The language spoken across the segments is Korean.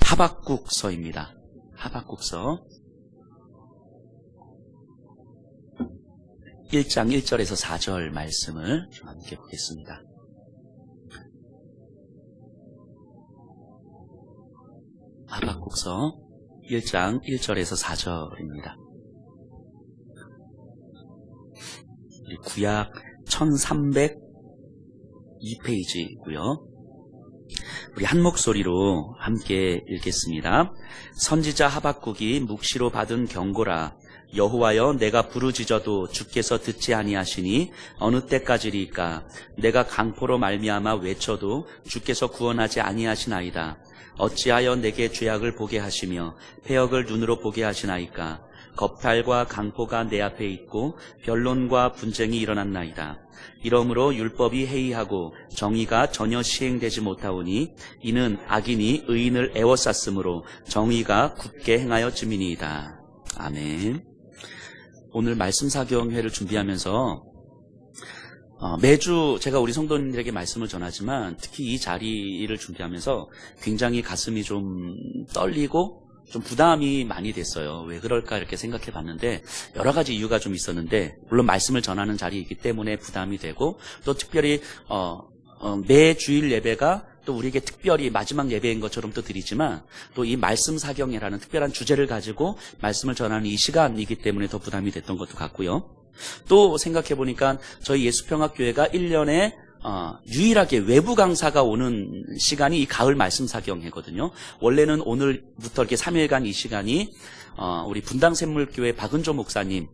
하박국서입니다. 하박국서 1장 1절에서 4절 말씀을 좀 함께 보겠습니다. 하박국서 1장 1절에서 4절입니다. 구약 1302페이지고요. 우리 한 목소리로 함께 읽겠습니다. 선지자 하박국이 묵시로 받은 경고라. 여호와여, 내가 부르짖어도 주께서 듣지 아니하시니 어느 때까지리까? 내가 강포로 말미암아 외쳐도 주께서 구원하지 아니하시나이다. 어찌하여 내게 죄악을 보게 하시며 패역을 눈으로 보게 하시나이까? 겁탈과 강포가 내 앞에 있고 변론과 분쟁이 일어났나이다. 이러므로 율법이 해이하고 정의가 전혀 시행되지 못하오니 이는 악인이 의인을 애워쌌으므로 정의가 굳게 행하였음이니이다. 아멘. 오늘 말씀 사경회를 준비하면서 매주 제가 우리 성도님들에게 말씀을 전하지만 특히 이 자리를 준비하면서 굉장히 가슴이 좀 떨리고 좀 부담이 많이 됐어요. 왜 그럴까 이렇게 생각해 봤는데 여러 가지 이유가 좀 있었는데, 물론 말씀을 전하는 자리이기 때문에 부담이 되고, 또 특별히 매 주일 예배가 또 우리에게 특별히 마지막 예배인 것처럼 또 드리지만 또 이 말씀 사경회라는 특별한 주제를 가지고 말씀을 전하는 이 시간이기 때문에 더 부담이 됐던 것도 같고요. 또 생각해 보니까 저희 예수평화교회가 1년에 유일하게 외부 강사가 오는 시간이 이 가을 말씀 사경회거든요. 원래는 오늘부터 이렇게 3일간 이 시간이 우리 분당샘물교회 박은조 목사님이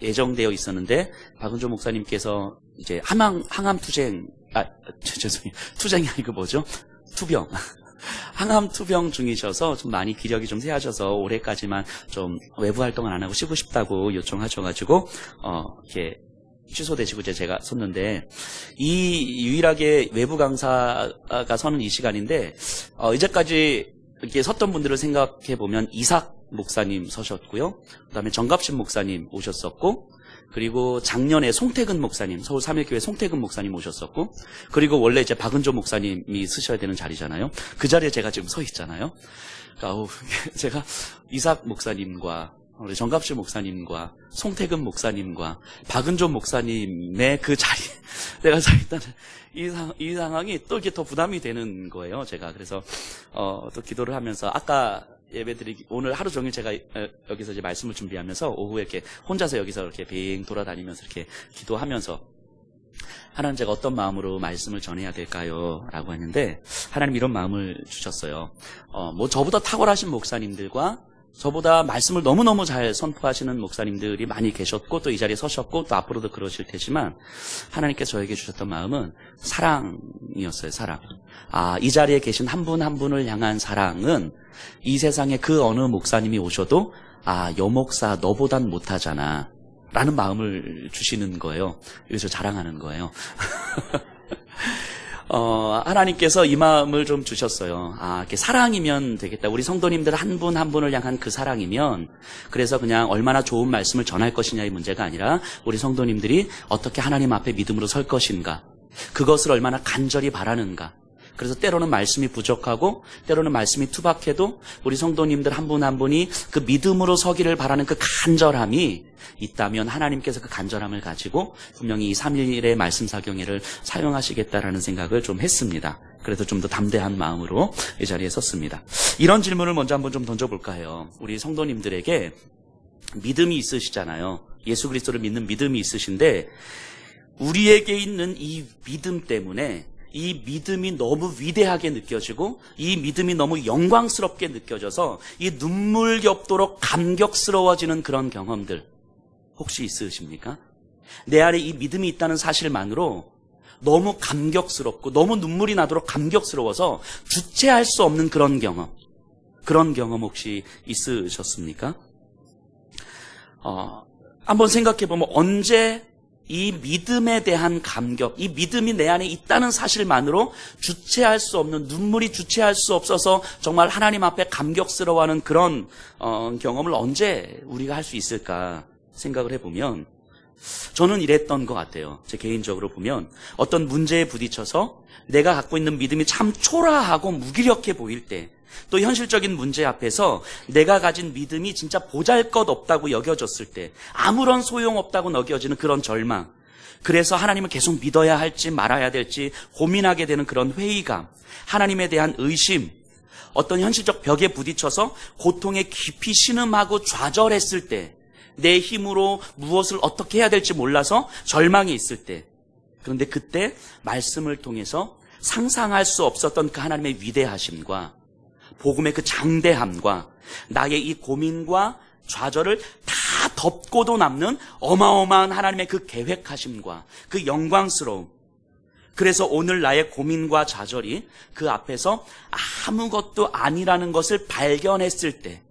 예정되어 있었는데, 박은조 목사님께서 이제 항암 투쟁, 죄송해요. 투쟁이 아니고 뭐죠? 투병. 항암 투병 중이셔서 좀 많이 기력이 좀 쇠하셔서 올해까지만 좀 외부 활동을 안 하고 쉬고 싶다고 요청하셔가지고 이렇게 취소되시고 제가 섰는데, 이 유일하게 외부 강사가 서는 이 시간인데, 이제까지 이렇게 섰던 분들을 생각해 보면 이삭 목사님 서셨고요. 그다음에 정갑신 목사님 오셨었고, 그리고 작년에 송태근 목사님, 서울 삼일교회 송태근 목사님 오셨었고, 그리고 원래 이제 박은조 목사님이 쓰셔야 되는 자리잖아요. 그 자리에 제가 지금 서 있잖아요. 그러니까 제가 이삭 목사님과 우리 정갑실 목사님과 송태근 목사님과 박은조 목사님의 그 자리에 내가 서 있다는 이 상황이 또 이렇게 더 부담이 되는 거예요, 제가. 그래서 또 기도를 하면서 아까 예배드리기, 오늘 하루 종일 제가 여기서 이제 말씀을 준비하면서 오후에 이렇게 혼자서 여기서 이렇게 빙 돌아다니면서 이렇게 기도하면서, 하나님 제가 어떤 마음으로 말씀을 전해야 될까요? 라고 했는데 하나님 이런 마음을 주셨어요. 뭐 저보다 탁월하신 목사님들과 저보다 말씀을 너무너무 잘 선포하시는 목사님들이 많이 계셨고 또 이 자리에 서셨고 또 앞으로도 그러실 테지만, 하나님께서 저에게 주셨던 마음은 사랑이었어요. 사랑. 이 자리에 계신 한 분 한 분을 향한 사랑은 이 세상에 그 어느 목사님이 오셔도 여 목사 너보단 못하잖아 라는 마음을 주시는 거예요. 여기서 자랑하는 거예요. 하나님께서 이 마음을 좀 주셨어요. 이렇게 사랑이면 되겠다. 우리 성도님들 한 분 한 분을 향한 그 사랑이면, 그래서 그냥 얼마나 좋은 말씀을 전할 것이냐의 문제가 아니라 우리 성도님들이 어떻게 하나님 앞에 믿음으로 설 것인가, 그것을 얼마나 간절히 바라는가. 그래서 때로는 말씀이 부족하고 때로는 말씀이 투박해도 우리 성도님들 한 분 한 분이 그 믿음으로 서기를 바라는 그 간절함이 있다면 하나님께서 그 간절함을 가지고 분명히 이 3일의 말씀 사경회를 사용하시겠다라는 생각을 좀 했습니다. 그래서 좀 더 담대한 마음으로 이 자리에 섰습니다. 이런 질문을 먼저 한번 좀 던져볼까 해요. 우리 성도님들에게 믿음이 있으시잖아요. 예수 그리스도를 믿는 믿음이 있으신데, 우리에게 있는 이 믿음 때문에 이 믿음이 너무 위대하게 느껴지고 이 믿음이 너무 영광스럽게 느껴져서 이 눈물 겹도록 감격스러워지는 그런 경험들 혹시 있으십니까? 내 안에 이 믿음이 있다는 사실만으로 너무 감격스럽고 너무 눈물이 나도록 감격스러워서 주체할 수 없는 그런 경험 혹시 있으셨습니까? 한번 생각해보면 언제 이 믿음에 대한 감격, 이 믿음이 내 안에 있다는 사실만으로 주체할 수 없는, 눈물이 주체할 수 없어서 정말 하나님 앞에 감격스러워하는 그런 경험을 언제 우리가 할 수 있을까 생각을 해보면, 저는 이랬던 것 같아요. 제 개인적으로 보면 어떤 문제에 부딪혀서 내가 갖고 있는 믿음이 참 초라하고 무기력해 보일 때, 또 현실적인 문제 앞에서 내가 가진 믿음이 진짜 보잘것없다고 여겨졌을 때, 아무런 소용없다고 여겨지는 그런 절망, 그래서 하나님을 계속 믿어야 할지 말아야 될지 고민하게 되는 그런 회의감, 하나님에 대한 의심, 어떤 현실적 벽에 부딪혀서 고통에 깊이 신음하고 좌절했을 때, 내 힘으로 무엇을 어떻게 해야 될지 몰라서 절망이 있을 때, 그런데 그때 말씀을 통해서 상상할 수 없었던 그 하나님의 위대하심과 복음의 그 장대함과 나의 이 고민과 좌절을 다 덮고도 남는 어마어마한 하나님의 그 계획하심과 그 영광스러움, 그래서 오늘 나의 고민과 좌절이 그 앞에서 아무것도 아니라는 것을 발견했을 때,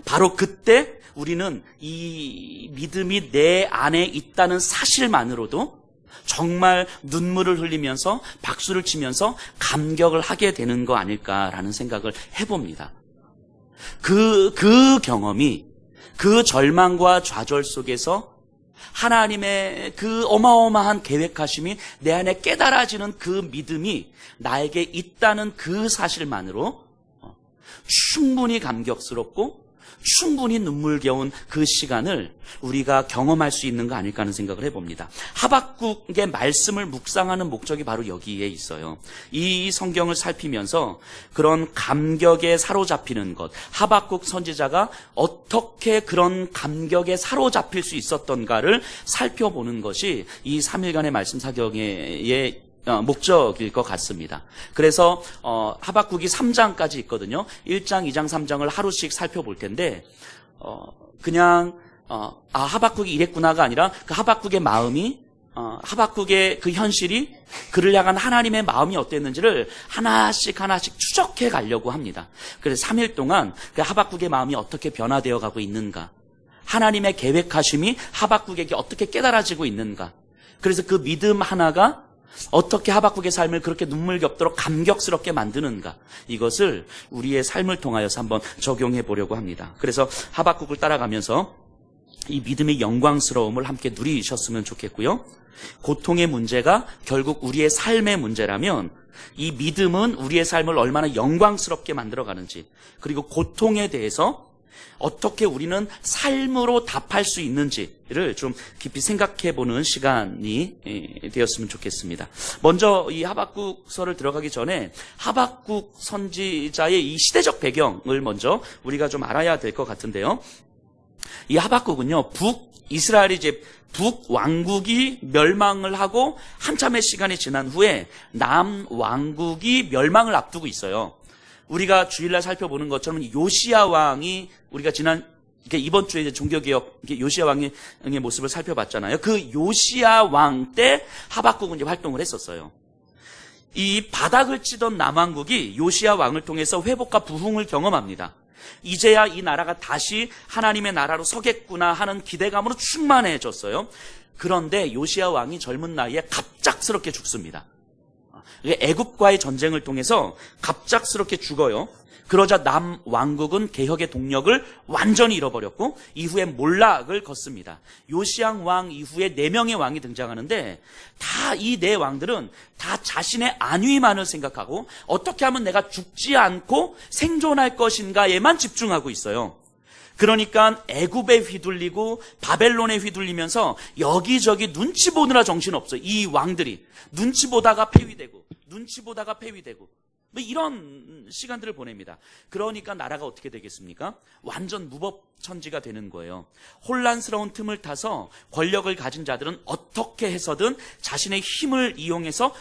바로 그때 우리는 이 믿음이 내 안에 있다는 사실만으로도 정말 눈물을 흘리면서 박수를 치면서 감격을 하게 되는 거 아닐까라는 생각을 해봅니다. 그 경험이, 그 절망과 좌절 속에서 하나님의 그 어마어마한 계획하심이 내 안에 깨달아지는 그 믿음이 나에게 있다는 그 사실만으로 충분히 감격스럽고 충분히 눈물겨운 그 시간을 우리가 경험할 수 있는 거 아닐까 하는 생각을 해봅니다. 하박국의 말씀을 묵상하는 목적이 바로 여기에 있어요. 이 성경을 살피면서 그런 감격에 사로잡히는 것, 하박국 선지자가 어떻게 그런 감격에 사로잡힐 수 있었던가를 살펴보는 것이 이 3일간의 말씀 사경의 목적일 것 같습니다. 그래서 하박국이 3장까지 있거든요. 1장, 2장, 3장을 하루씩 살펴볼 텐데 그냥 하박국이 이랬구나가 아니라 그 하박국의 마음이, 하박국의 그 현실이 그를 향한 하나님의 마음이 어땠는지를 하나씩 추적해 가려고 합니다. 그래서 3일 동안 그 하박국의 마음이 어떻게 변화되어 가고 있는가, 하나님의 계획하심이 하박국에게 어떻게 깨달아지고 있는가, 그래서 그 믿음 하나가 어떻게 하박국의 삶을 그렇게 눈물겹도록 감격스럽게 만드는가, 이것을 우리의 삶을 통하여서 한번 적용해 보려고 합니다. 그래서 하박국을 따라가면서 이 믿음의 영광스러움을 함께 누리셨으면 좋겠고요. 고통의 문제가 결국 우리의 삶의 문제라면 이 믿음은 우리의 삶을 얼마나 영광스럽게 만들어가는지, 그리고 고통에 대해서 어떻게 우리는 삶으로 답할 수 있는지를 좀 깊이 생각해보는 시간이 되었으면 좋겠습니다. 먼저 이 하박국서를 들어가기 전에 하박국 선지자의 이 시대적 배경을 먼저 우리가 좀 알아야 될 것 같은데요. 이 하박국은요, 이스라엘이 이제 북왕국이 멸망을 하고 한참의 시간이 지난 후에 남왕국이 멸망을 앞두고 있어요. 우리가 주일날 살펴보는 것처럼 요시야 왕이, 우리가 이번 주에 이제 종교개혁 요시야 왕의 모습을 살펴봤잖아요. 그 요시야 왕 때 하박국은 이제 활동을 했었어요. 이 바닥을 치던 남왕국이 요시야 왕을 통해서 회복과 부흥을 경험합니다. 이제야 이 나라가 다시 하나님의 나라로 서겠구나 하는 기대감으로 충만해졌어요. 그런데 요시야 왕이 젊은 나이에 갑작스럽게 죽습니다. 애굽과의 전쟁을 통해서 갑작스럽게 죽어요. 그러자 남왕국은 개혁의 동력을 완전히 잃어버렸고 이후에 몰락을 걷습니다. 요시야 왕 이후에 4명의 왕이 등장하는데 다 이 4왕들은 다 자신의 안위만을 생각하고 어떻게 하면 내가 죽지 않고 생존할 것인가에만 집중하고 있어요. 그러니까 애굽에 휘둘리고 바벨론에 휘둘리면서 여기저기 눈치 보느라 정신없어요. 이 왕들이 눈치 보다가 폐위되고 뭐 이런 시간들을 보냅니다. 그러니까 나라가 어떻게 되겠습니까? 완전 무법천지가 되는 거예요. 혼란스러운 틈을 타서 권력을 가진 자들은 어떻게 해서든 자신의 힘을 이용해서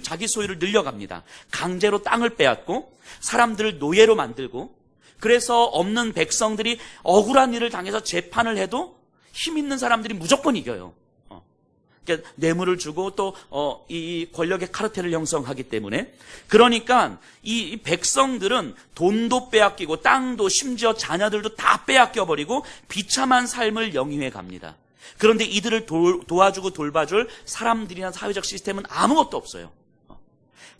자기 소유를 늘려갑니다. 강제로 땅을 빼앗고 사람들을 노예로 만들고, 그래서 없는 백성들이 억울한 일을 당해서 재판을 해도 힘 있는 사람들이 무조건 이겨요. 그러니까 뇌물을 주고 또 이 권력의 카르텔을 형성하기 때문에, 그러니까 이 백성들은 돈도 빼앗기고 땅도 심지어 자녀들도 다 빼앗겨 버리고 비참한 삶을 영위해 갑니다. 그런데 이들을 도와주고 돌봐줄 사람들이나 사회적 시스템은 아무것도 없어요.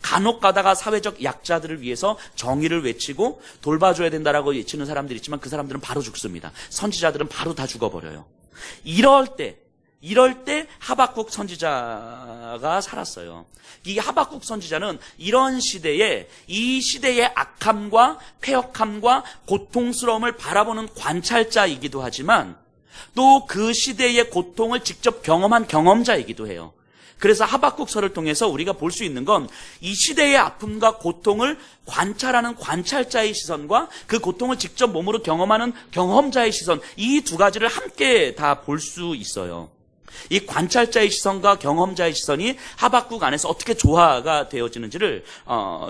간혹 가다가 사회적 약자들을 위해서 정의를 외치고 돌봐줘야 된다라고 외치는 사람들이 있지만 그 사람들은 바로 죽습니다. 선지자들은 바로 다 죽어버려요. 이럴 때 이럴 때 하박국 선지자가 살았어요. 이 하박국 선지자는 이런 시대에, 이 시대의 악함과 폐역함과 고통스러움을 바라보는 관찰자이기도 하지만 또 그 시대의 고통을 직접 경험한 경험자이기도 해요. 그래서 하박국서를 통해서 우리가 볼 수 있는 건 이 시대의 아픔과 고통을 관찰하는 관찰자의 시선과 그 고통을 직접 몸으로 경험하는 경험자의 시선, 이 두 가지를 함께 다 볼 수 있어요. 이 관찰자의 시선과 경험자의 시선이 하박국 안에서 어떻게 조화가 되어지는지를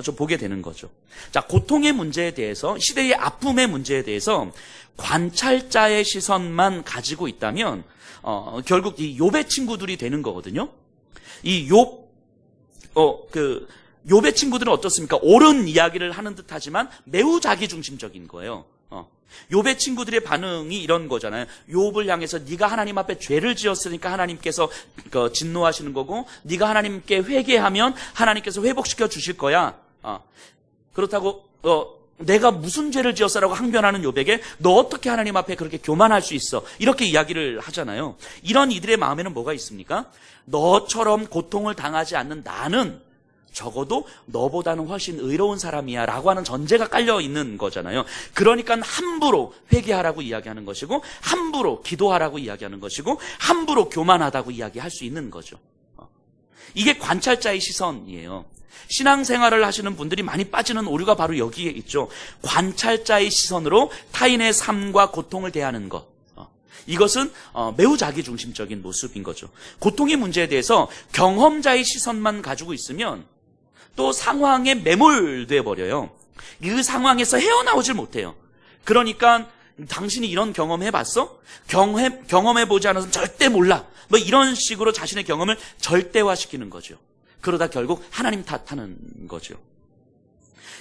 좀 보게 되는 거죠. 자, 고통의 문제에 대해서, 시대의 아픔의 문제에 대해서 관찰자의 시선만 가지고 있다면 결국 이 욥의 친구들이 되는 거거든요. 이 욥의 친구들은 어떻습니까? 옳은 이야기를 하는 듯하지만 매우 자기중심적인 거예요. 욥의 친구들의 반응이 이런 거잖아요. 욥을 향해서 네가 하나님 앞에 죄를 지었으니까 하나님께서 진노하시는 거고, 네가 하나님께 회개하면 하나님께서 회복시켜 주실 거야. 그렇다고 내가 무슨 죄를 지었어라고 항변하는 욥에게 너 어떻게 하나님 앞에 그렇게 교만할 수 있어? 이렇게 이야기를 하잖아요. 이런 이들의 마음에는 뭐가 있습니까? 너처럼 고통을 당하지 않는 나는 적어도 너보다는 훨씬 의로운 사람이야 라고 하는 전제가 깔려 있는 거잖아요. 그러니까 함부로 회개하라고 이야기하는 것이고, 함부로 기도하라고 이야기하는 것이고, 함부로 교만하다고 이야기할 수 있는 거죠. 이게 관찰자의 시선이에요. 신앙생활을 하시는 분들이 많이 빠지는 오류가 바로 여기에 있죠. 관찰자의 시선으로 타인의 삶과 고통을 대하는 것. 이것은 매우 자기중심적인 모습인 거죠. 고통의 문제에 대해서 경험자의 시선만 가지고 있으면 또 상황에 매몰돼 버려요. 이 상황에서 헤어나오질 못해요. 그러니까 당신이 이런 경험해봤어? 경험해보지 않아서는 절대 몰라. 뭐 이런 식으로 자신의 경험을 절대화시키는 거죠. 그러다 결국 하나님 탓하는 거죠.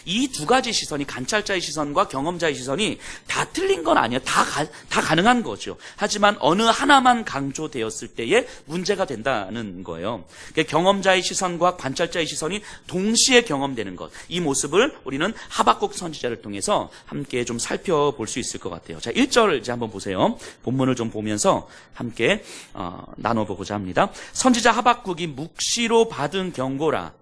이 두 가지 시선이, 관찰자의 시선과 경험자의 시선이 다 틀린 건 아니에요. 다 가능한 거죠. 하지만 어느 하나만 강조되었을 때에 문제가 된다는 거예요. 그러니까 경험자의 시선과 관찰자의 시선이 동시에 경험되는 것, 이 모습을 우리는 하박국 선지자를 통해서 함께 좀 살펴볼 수 있을 것 같아요. 자, 1절 이제 한번 보세요. 본문을 좀 보면서 함께 나눠보고자 합니다. 선지자 하박국이 묵시로 받은 경고라.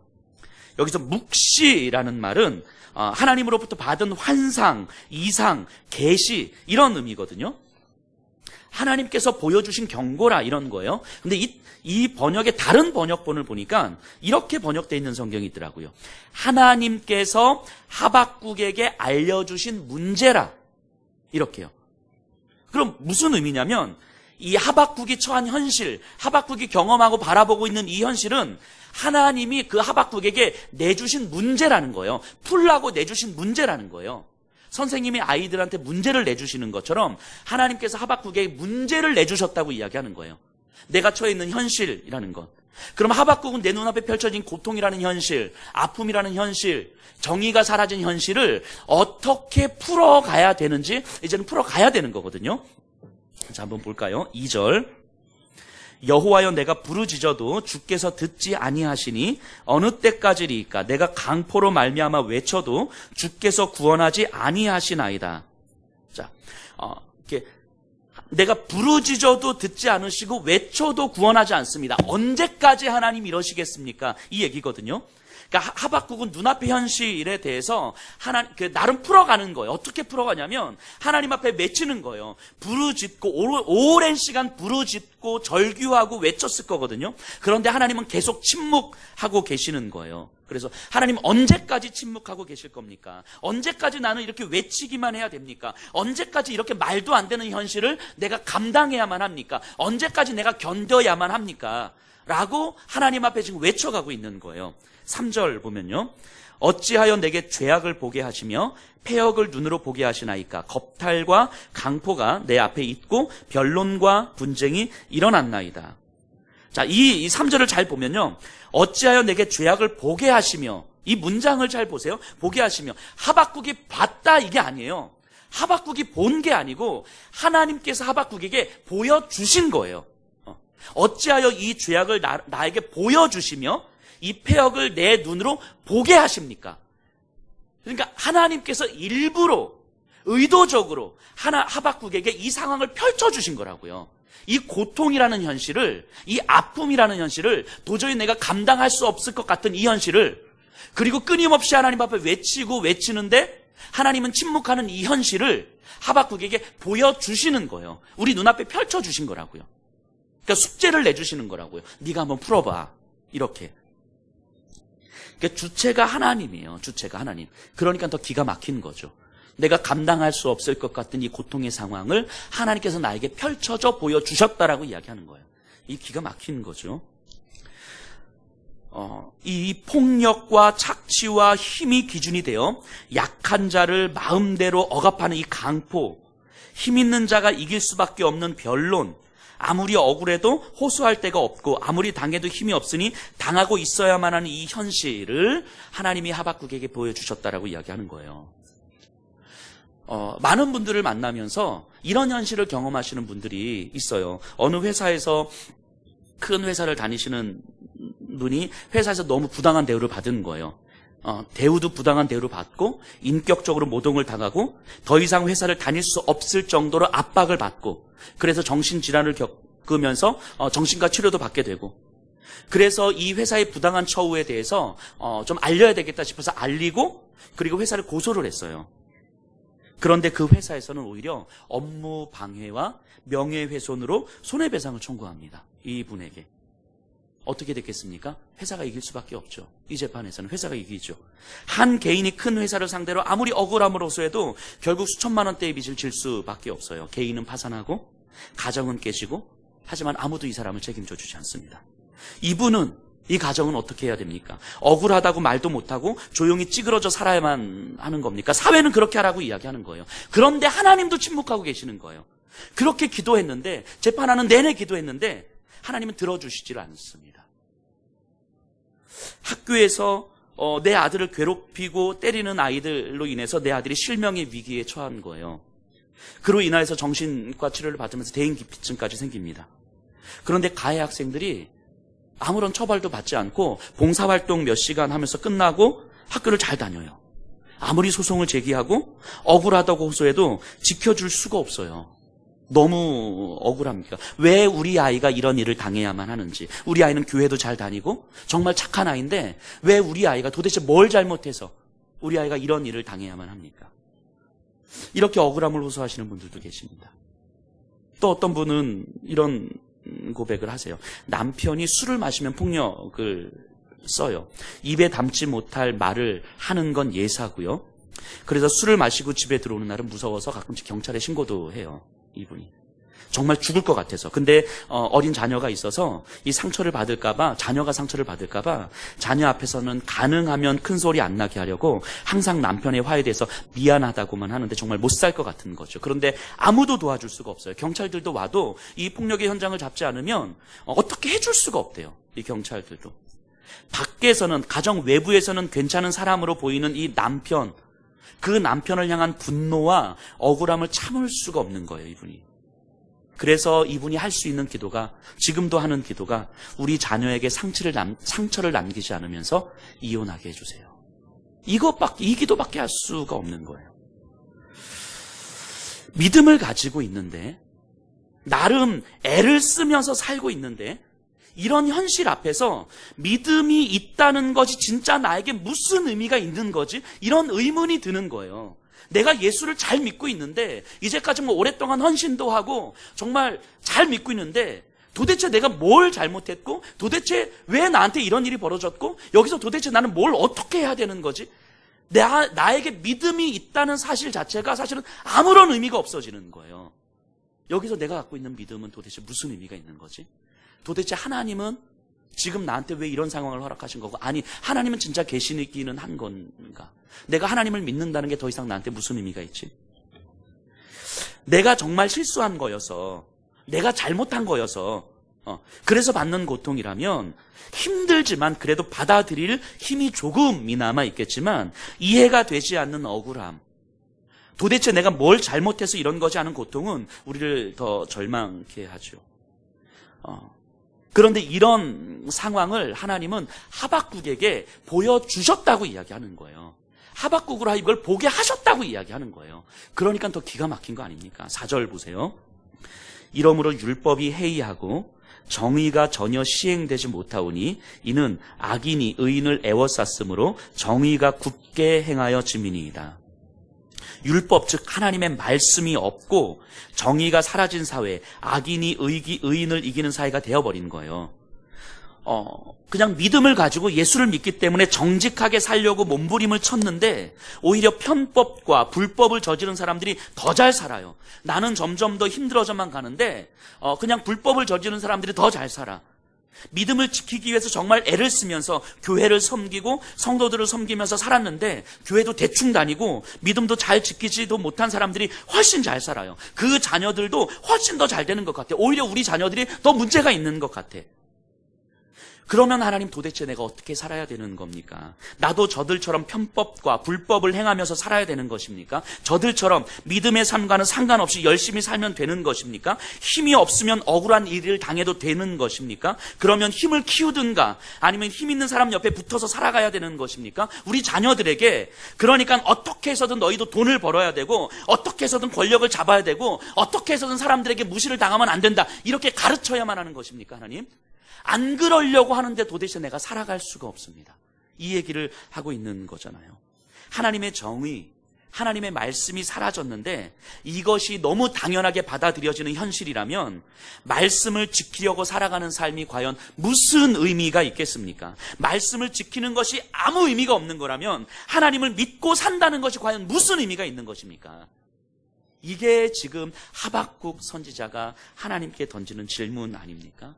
여기서 묵시라는 말은 하나님으로부터 받은 환상, 이상, 계시 이런 의미거든요. 하나님께서 보여주신 경고라 이런 거예요. 근데 이 번역의 다른 번역본을 보니까 이렇게 번역되어 있는 성경이 있더라고요. 하나님께서 하박국에게 알려주신 문제라 이렇게요. 그럼 무슨 의미냐면 이 하박국이 처한 현실, 하박국이 경험하고 바라보고 있는 이 현실은 하나님이 그 하박국에게 내주신 문제라는 거예요. 풀라고 내주신 문제라는 거예요. 선생님이 아이들한테 문제를 내주시는 것처럼 하나님께서 하박국에게 문제를 내주셨다고 이야기하는 거예요. 내가 처해 있는 현실이라는 것. 그럼 하박국은 내 눈앞에 펼쳐진 고통이라는 현실, 아픔이라는 현실, 정의가 사라진 현실을 어떻게 풀어가야 되는지 이제는 풀어가야 되는 거거든요. 자, 한번 볼까요? 2절. 여호와여 내가 부르짖어도 주께서 듣지 아니하시니 어느 때까지리이까? 내가 강포로 말미암아 외쳐도 주께서 구원하지 아니하시나이다. 자, 이렇게 내가 부르짖어도 듣지 않으시고 외쳐도 구원하지 않습니다. 언제까지 하나님 이러시겠습니까? 이 얘기거든요. 그러니까 하박국은 눈앞의 현실에 대해서 나름 풀어가는 거예요. 어떻게 풀어가냐면 하나님 앞에 외치는 거예요. 부르짖고 오랜 시간 부르짖고 절규하고 외쳤을 거거든요. 그런데 하나님은 계속 침묵하고 계시는 거예요. 그래서 하나님 언제까지 침묵하고 계실 겁니까? 언제까지 나는 이렇게 외치기만 해야 됩니까? 언제까지 이렇게 말도 안 되는 현실을 내가 감당해야만 합니까? 언제까지 내가 견뎌야만 합니까? 라고 하나님 앞에 지금 외쳐가고 있는 거예요. 3절 보면요. 어찌하여 내게 죄악을 보게 하시며 폐역을 눈으로 보게 하시나이까? 겁탈과 강포가 내 앞에 있고 변론과 분쟁이 일어났나이다. 자, 이 3절을 잘 보면요. 어찌하여 내게 죄악을 보게 하시며, 이 문장을 잘 보세요. 보게 하시며. 하박국이 봤다 이게 아니에요. 하박국이 본 게 아니고 하나님께서 하박국에게 보여주신 거예요. 어찌하여 이 죄악을 나에게 보여주시며 이 폐역을 내 눈으로 보게 하십니까? 그러니까 하나님께서 일부러 의도적으로 하박국에게 이 상황을 펼쳐주신 거라고요. 이 고통이라는 현실을, 이 아픔이라는 현실을, 도저히 내가 감당할 수 없을 것 같은 이 현실을, 그리고 끊임없이 하나님 앞에 외치는데 하나님은 침묵하는 이 현실을 하박국에게 보여주시는 거예요. 우리 눈앞에 펼쳐주신 거라고요. 그러니까 숙제를 내주시는 거라고요. 네가 한번 풀어봐. 이렇게. 그러니까 주체가 하나님이에요. 주체가 하나님. 그러니까 더 기가 막힌 거죠. 내가 감당할 수 없을 것 같은 이 고통의 상황을 하나님께서 나에게 펼쳐져 보여주셨다라고 이야기하는 거예요. 이 기가 막힌 거죠. 이 폭력과 착취와 힘이 기준이 되어 약한 자를 마음대로 억압하는 이 강포, 힘 있는 자가 이길 수밖에 없는 변론, 아무리 억울해도 호소할 데가 없고 아무리 당해도 힘이 없으니 당하고 있어야만 하는 이 현실을 하나님이 하박국에게 보여주셨다라고 이야기하는 거예요. 많은 분들을 만나면서 이런 현실을 경험하시는 분들이 있어요. 어느 회사에서, 큰 회사를 다니시는 분이 회사에서 너무 부당한 대우를 받은 거예요. 대우도 부당한 대우를 받고 인격적으로 모독을 당하고 더 이상 회사를 다닐 수 없을 정도로 압박을 받고, 그래서 정신질환을 겪으면서 정신과 치료도 받게 되고, 그래서 이 회사의 부당한 처우에 대해서 좀 알려야 되겠다 싶어서 알리고, 그리고 회사를 고소를 했어요. 그런데 그 회사에서는 오히려 업무 방해와 명예훼손으로 손해배상을 청구합니다. 이분에게. 어떻게 됐겠습니까? 회사가 이길 수밖에 없죠. 이 재판에서는 회사가 이기죠. 한 개인이 큰 회사를 상대로 아무리 억울함을 호소해도 결국 수천만 원대의 빚을 질 수밖에 없어요. 개인은 파산하고 가정은 깨지고, 하지만 아무도 이 사람을 책임져 주지 않습니다. 이분은, 이 가정은 어떻게 해야 됩니까? 억울하다고 말도 못하고 조용히 찌그러져 살아야만 하는 겁니까? 사회는 그렇게 하라고 이야기하는 거예요. 그런데 하나님도 침묵하고 계시는 거예요. 그렇게 기도했는데, 재판하는 내내 기도했는데 하나님은 들어주시질 않습니다. 학교에서 내 아들을 괴롭히고 때리는 아이들로 인해서 내 아들이 실명의 위기에 처한 거예요. 그로 인하여서 정신과 치료를 받으면서 대인기피증까지 생깁니다. 그런데 가해 학생들이 아무런 처벌도 받지 않고 봉사활동 몇 시간 하면서 끝나고 학교를 잘 다녀요. 아무리 소송을 제기하고 억울하다고 호소해도 지켜줄 수가 없어요. 너무 억울합니까? 왜 우리 아이가 이런 일을 당해야만 하는지. 우리 아이는 교회도 잘 다니고 정말 착한 아이인데 왜 우리 아이가 도대체 뭘 잘못해서 우리 아이가 이런 일을 당해야만 합니까? 이렇게 억울함을 호소하시는 분들도 계십니다. 또 어떤 분은 이런 고백을 하세요. 남편이 술을 마시면 폭력을 써요. 입에 담지 못할 말을 하는 건 예사고요. 그래서 술을 마시고 집에 들어오는 날은 무서워서 가끔씩 경찰에 신고도 해요. 이분이. 정말 죽을 것 같아서. 근데 어린 자녀가 있어서 이 상처를 받을까봐, 자녀가 상처를 받을까봐 자녀 앞에서는 가능하면 큰 소리 안 나게 하려고 항상 남편의 화에 대해서 미안하다고만 하는데 정말 못 살 것 같은 거죠. 그런데 아무도 도와줄 수가 없어요. 경찰들도 와도 이 폭력의 현장을 잡지 않으면 어떻게 해줄 수가 없대요. 이 경찰들도. 밖에서는, 가정 외부에서는 괜찮은 사람으로 보이는 이 남편, 그 남편을 향한 분노와 억울함을 참을 수가 없는 거예요, 이분이. 그래서 이분이 할 수 있는 기도가, 지금도 하는 기도가, 우리 자녀에게 상처를 남기지 않으면서 이혼하게 해주세요. 이 기도밖에 할 수가 없는 거예요. 믿음을 가지고 있는데, 나름 애를 쓰면서 살고 있는데, 이런 현실 앞에서 믿음이 있다는 것이 진짜 나에게 무슨 의미가 있는 거지? 이런 의문이 드는 거예요. 내가 예수를 잘 믿고 있는데, 이제까지 오랫동안 헌신도 하고 정말 잘 믿고 있는데, 도대체 내가 뭘 잘못했고, 도대체 왜 나한테 이런 일이 벌어졌고, 여기서 도대체 나는 뭘 어떻게 해야 되는 거지? 나에게 믿음이 있다는 사실 자체가 사실은 아무런 의미가 없어지는 거예요. 여기서 내가 갖고 있는 믿음은 도대체 무슨 의미가 있는 거지? 도대체 하나님은 지금 나한테 왜 이런 상황을 허락하신 거고, 아니 하나님은 진짜 계시기는 한 건가? 내가 하나님을 믿는다는 게 더 이상 나한테 무슨 의미가 있지? 내가 정말 실수한 거여서, 내가 잘못한 거여서 그래서 받는 고통이라면 힘들지만 그래도 받아들일 힘이 조금이나마 있겠지만, 이해가 되지 않는 억울함, 도대체 내가 뭘 잘못해서 이런 거지 하는 고통은 우리를 더 절망케 하죠. 그런데 이런 상황을 하나님은 하박국에게 보여주셨다고 이야기하는 거예요. 하박국으로 이걸 보게 하셨다고 이야기하는 거예요. 그러니까 더 기가 막힌 거 아닙니까? 4절 보세요. 이러므로 율법이 해이하고 정의가 전혀 시행되지 못하오니 이는 악인이 의인을 애워쌌으므로 정의가 굳게 행하여 짐이니이다. 율법, 즉 하나님의 말씀이 없고 정의가 사라진 사회, 악인이 의인을 이기는 사회가 되어버린 거예요. 그냥 믿음을 가지고 예수를 믿기 때문에 정직하게 살려고 몸부림을 쳤는데 오히려 편법과 불법을 저지른 사람들이 더 잘 살아요. 나는 점점 더 힘들어져만 가는데 그냥 불법을 저지른 사람들이 더 잘 살아. 믿음을 지키기 위해서 정말 애를 쓰면서 교회를 섬기고 성도들을 섬기면서 살았는데 교회도 대충 다니고 믿음도 잘 지키지도 못한 사람들이 훨씬 잘 살아요. 그 자녀들도 훨씬 더 잘 되는 것 같아. 오히려 우리 자녀들이 더 문제가 있는 것 같아. 그러면 하나님, 도대체 내가 어떻게 살아야 되는 겁니까? 나도 저들처럼 편법과 불법을 행하면서 살아야 되는 것입니까? 저들처럼 믿음의 삶과는 상관없이 열심히 살면 되는 것입니까? 힘이 없으면 억울한 일을 당해도 되는 것입니까? 그러면 힘을 키우든가 아니면 힘 있는 사람 옆에 붙어서 살아가야 되는 것입니까? 우리 자녀들에게 그러니까 어떻게 해서든 너희도 돈을 벌어야 되고 어떻게 해서든 권력을 잡아야 되고 어떻게 해서든 사람들에게 무시를 당하면 안 된다, 이렇게 가르쳐야만 하는 것입니까, 하나님? 안 그러려고 하는데 도대체 내가 살아갈 수가 없습니다. 이 얘기를 하고 있는 거잖아요. 하나님의 정의, 하나님의 말씀이 사라졌는데 이것이 너무 당연하게 받아들여지는 현실이라면 말씀을 지키려고 살아가는 삶이 과연 무슨 의미가 있겠습니까? 말씀을 지키는 것이 아무 의미가 없는 거라면 하나님을 믿고 산다는 것이 과연 무슨 의미가 있는 것입니까? 이게 지금 하박국 선지자가 하나님께 던지는 질문 아닙니까?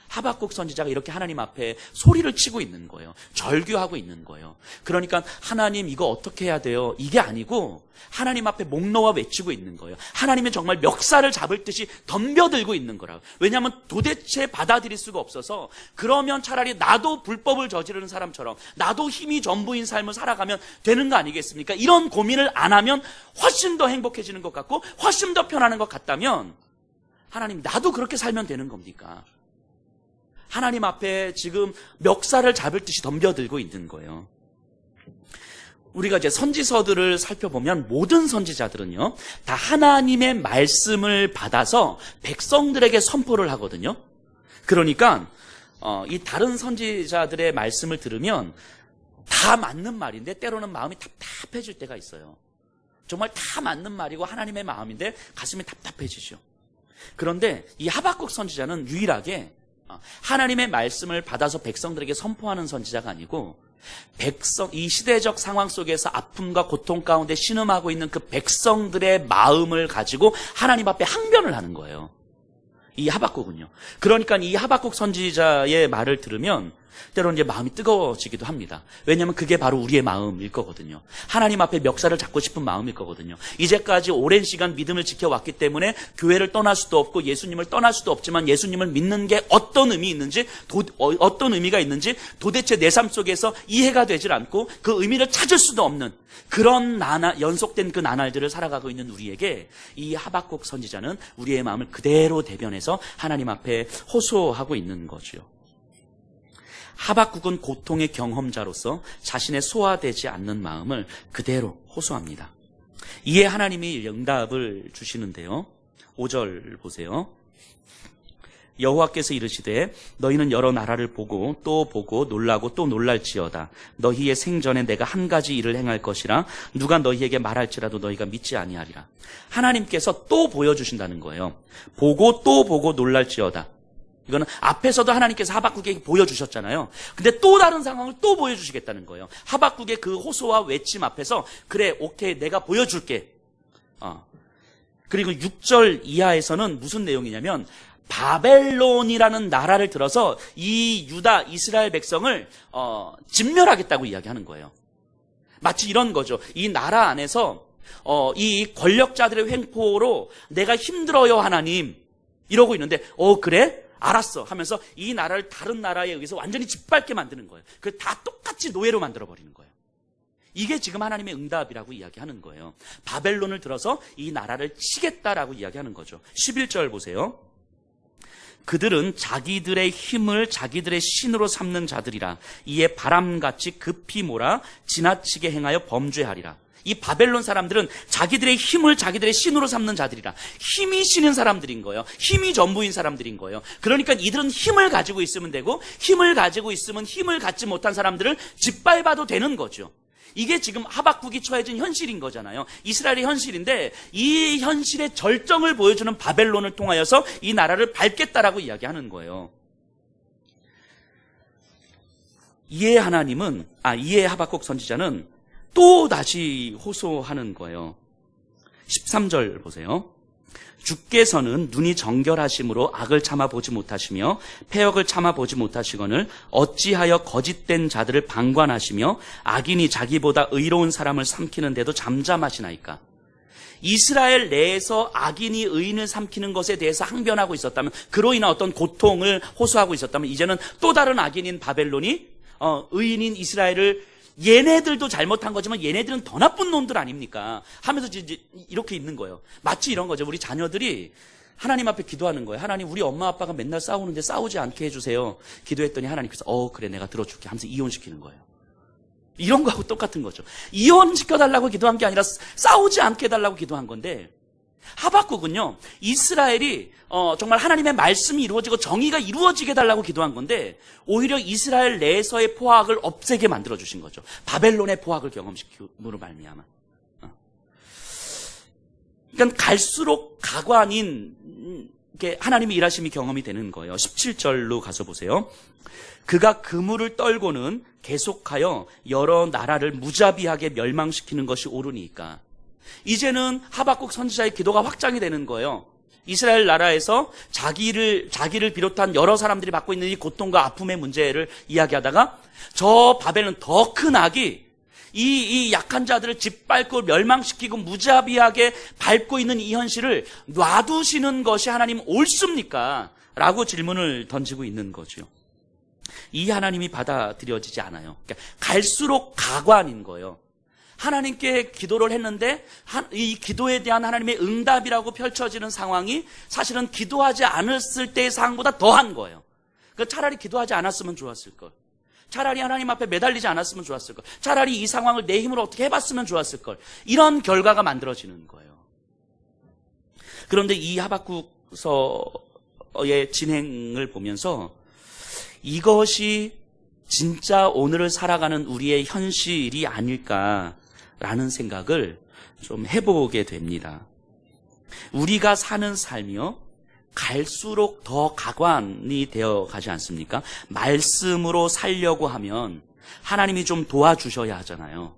하박국 선지자가 이렇게 하나님 앞에 소리를 치고 있는 거예요. 절규하고 있는 거예요. 그러니까 하나님, 이거 어떻게 해야 돼요? 이게 아니고 하나님 앞에 목 놓아 외치고 있는 거예요. 하나님은 정말 멱살을 잡을 듯이 덤벼들고 있는 거라고. 왜냐하면 도대체 받아들일 수가 없어서, 그러면 차라리 나도 불법을 저지르는 사람처럼 나도 힘이 전부인 삶을 살아가면 되는 거 아니겠습니까? 이런 고민을 안 하면 훨씬 더 행복해지는 것 같고 훨씬 더 편안한 것 같다면, 하나님, 나도 그렇게 살면 되는 겁니까? 하나님 앞에 지금 멱살을 잡을 듯이 덤벼들고 있는 거예요. 우리가 이제 선지서들을 살펴보면 모든 선지자들은요, 다 하나님의 말씀을 받아서 백성들에게 선포를 하거든요. 그러니까 이 다른 선지자들의 말씀을 들으면 다 맞는 말인데 때로는 마음이 답답해질 때가 있어요. 정말 다 맞는 말이고 하나님의 마음인데 가슴이 답답해지죠. 그런데 이 하박국 선지자는 유일하게 하나님의 말씀을 받아서 백성들에게 선포하는 선지자가 아니고, 이 시대적 상황 속에서 아픔과 고통 가운데 신음하고 있는 그 백성들의 마음을 가지고 하나님 앞에 항변을 하는 거예요, 이 하박국은요. 그러니까 이 하박국 선지자의 말을 들으면 때로는 이제 마음이 뜨거워지기도 합니다. 왜냐하면 그게 바로 우리의 마음일 거거든요. 하나님 앞에 멱살을 잡고 싶은 마음일 거거든요. 이제까지 오랜 시간 믿음을 지켜왔기 때문에 교회를 떠날 수도 없고 예수님을 떠날 수도 없지만, 예수님을 믿는 게 어떤 어떤 의미가 있는지 도대체 내 삶 속에서 이해가 되질 않고 그 의미를 찾을 수도 없는 그런 연속된 그 나날들을 살아가고 있는 우리에게 이 하박국 선지자는 우리의 마음을 그대로 대변해서 하나님 앞에 호소하고 있는 거죠. 하박국은 고통의 경험자로서 자신의 소화되지 않는 마음을 그대로 호소합니다. 이에 하나님이 응답을 주시는데요. 5절 보세요. 여호와께서 이르시되 너희는 여러 나라를 보고 또 보고 놀라고 또 놀랄지어다. 너희의 생전에 내가 한 가지 일을 행할 것이라. 누가 너희에게 말할지라도 너희가 믿지 아니하리라. 하나님께서 또 보여주신다는 거예요. 보고 또 보고 놀랄지어다. 이거는 앞에서도 하나님께서 하박국에게 보여주셨잖아요. 근데 또 다른 상황을 또 보여주시겠다는 거예요. 하박국의 그 호소와 외침 앞에서 그래, 오케이, 내가 보여줄게. 그리고 6절 이하에서는 무슨 내용이냐면 바벨론이라는 나라를 들어서 이 유다, 이스라엘 백성을 진멸하겠다고 이야기하는 거예요. 마치 이런 거죠. 이 나라 안에서 이 권력자들의 횡포로 내가 힘들어요, 하나님, 이러고 있는데 그래? 알았어 하면서 이 나라를 다른 나라에 의해서 완전히 짓밟게 만드는 거예요. 그 다 똑같이 노예로 만들어버리는 거예요. 이게 지금 하나님의 응답이라고 이야기하는 거예요. 바벨론을 들어서 이 나라를 치겠다라고 이야기하는 거죠. 11절 보세요. 그들은 자기들의 힘을 자기들의 신으로 삼는 자들이라. 이에 바람같이 급히 몰아 지나치게 행하여 범죄하리라. 이 바벨론 사람들은 자기들의 힘을 자기들의 신으로 삼는 자들이라. 힘이 신인 사람들인 거예요. 힘이 전부인 사람들인 거예요. 그러니까 이들은 힘을 가지고 있으면 되고, 힘을 가지고 있으면 힘을 갖지 못한 사람들을 짓밟아도 되는 거죠. 이게 지금 하박국이 처해진 현실인 거잖아요. 이스라엘의 현실인데, 이 현실의 절정을 보여주는 바벨론을 통하여서 이 나라를 밟겠다라고 이야기하는 거예요. 이에 하박국 선지자는 또 다시 호소하는 거예요. 13절 보세요. 주께서는 눈이 정결하심으로 악을 참아보지 못하시며 패역을 참아보지 못하시거늘 어찌하여 거짓된 자들을 방관하시며 악인이 자기보다 의로운 사람을 삼키는데도 잠잠하시나이까. 이스라엘 내에서 악인이 의인을 삼키는 것에 대해서 항변하고 있었다면, 그로 인한 어떤 고통을 호소하고 있었다면, 이제는 또 다른 악인인 바벨론이 의인인 이스라엘을, 얘네들도 잘못한 거지만 얘네들은 더 나쁜 놈들 아닙니까? 하면서 이제 이렇게 있는 거예요. 마치 이런 거죠. 우리 자녀들이 하나님 앞에 기도하는 거예요. 하나님, 우리 엄마 아빠가 맨날 싸우는데 싸우지 않게 해주세요. 기도했더니 하나님께서 그래, 내가 들어줄게 하면서 이혼시키는 거예요. 이런 거하고 똑같은 거죠. 이혼시켜달라고 기도한 게 아니라 싸우지 않게 해달라고 기도한 건데, 하박국은요, 이스라엘이 정말 하나님의 말씀이 이루어지고 정의가 이루어지게 해달라고 기도한 건데, 오히려 이스라엘 내에서의 포악을 없애게 만들어주신 거죠. 바벨론의 포악을 경험시킴으로 말미암아. 그러니까 갈수록 가관인 하나님의 일하심이 경험이 되는 거예요. 17절로 가서 보세요. 그가 그물을 떨고는 계속하여 여러 나라를 무자비하게 멸망시키는 것이 옳으니까. 이제는 하박국 선지자의 기도가 확장이 되는 거예요. 이스라엘 나라에서 자기를 비롯한 여러 사람들이 받고 있는 이 고통과 아픔의 문제를 이야기하다가, 저 바벨론 더 큰 악이 이 약한 자들을 짓밟고 멸망시키고 무자비하게 밟고 있는 이 현실을 놔두시는 것이 하나님 옳습니까? 라고 질문을 던지고 있는 거죠. 이 하나님이 받아들여지지 않아요. 그러니까 갈수록 가관인 거예요. 하나님께 기도를 했는데 이 기도에 대한 하나님의 응답이라고 펼쳐지는 상황이 사실은 기도하지 않았을 때의 상황보다 더한 거예요. 그러니까 차라리 기도하지 않았으면 좋았을 걸. 차라리 하나님 앞에 매달리지 않았으면 좋았을 걸. 차라리 이 상황을 내 힘으로 어떻게 해봤으면 좋았을 걸. 이런 결과가 만들어지는 거예요. 그런데 이 하박국서의 진행을 보면서 이것이 진짜 오늘을 살아가는 우리의 현실이 아닐까라는 생각을 좀 해보게 됩니다. 우리가 사는 삶이요, 갈수록 더 가관이 되어 가지 않습니까? 말씀으로 살려고 하면 하나님이 좀 도와주셔야 하잖아요.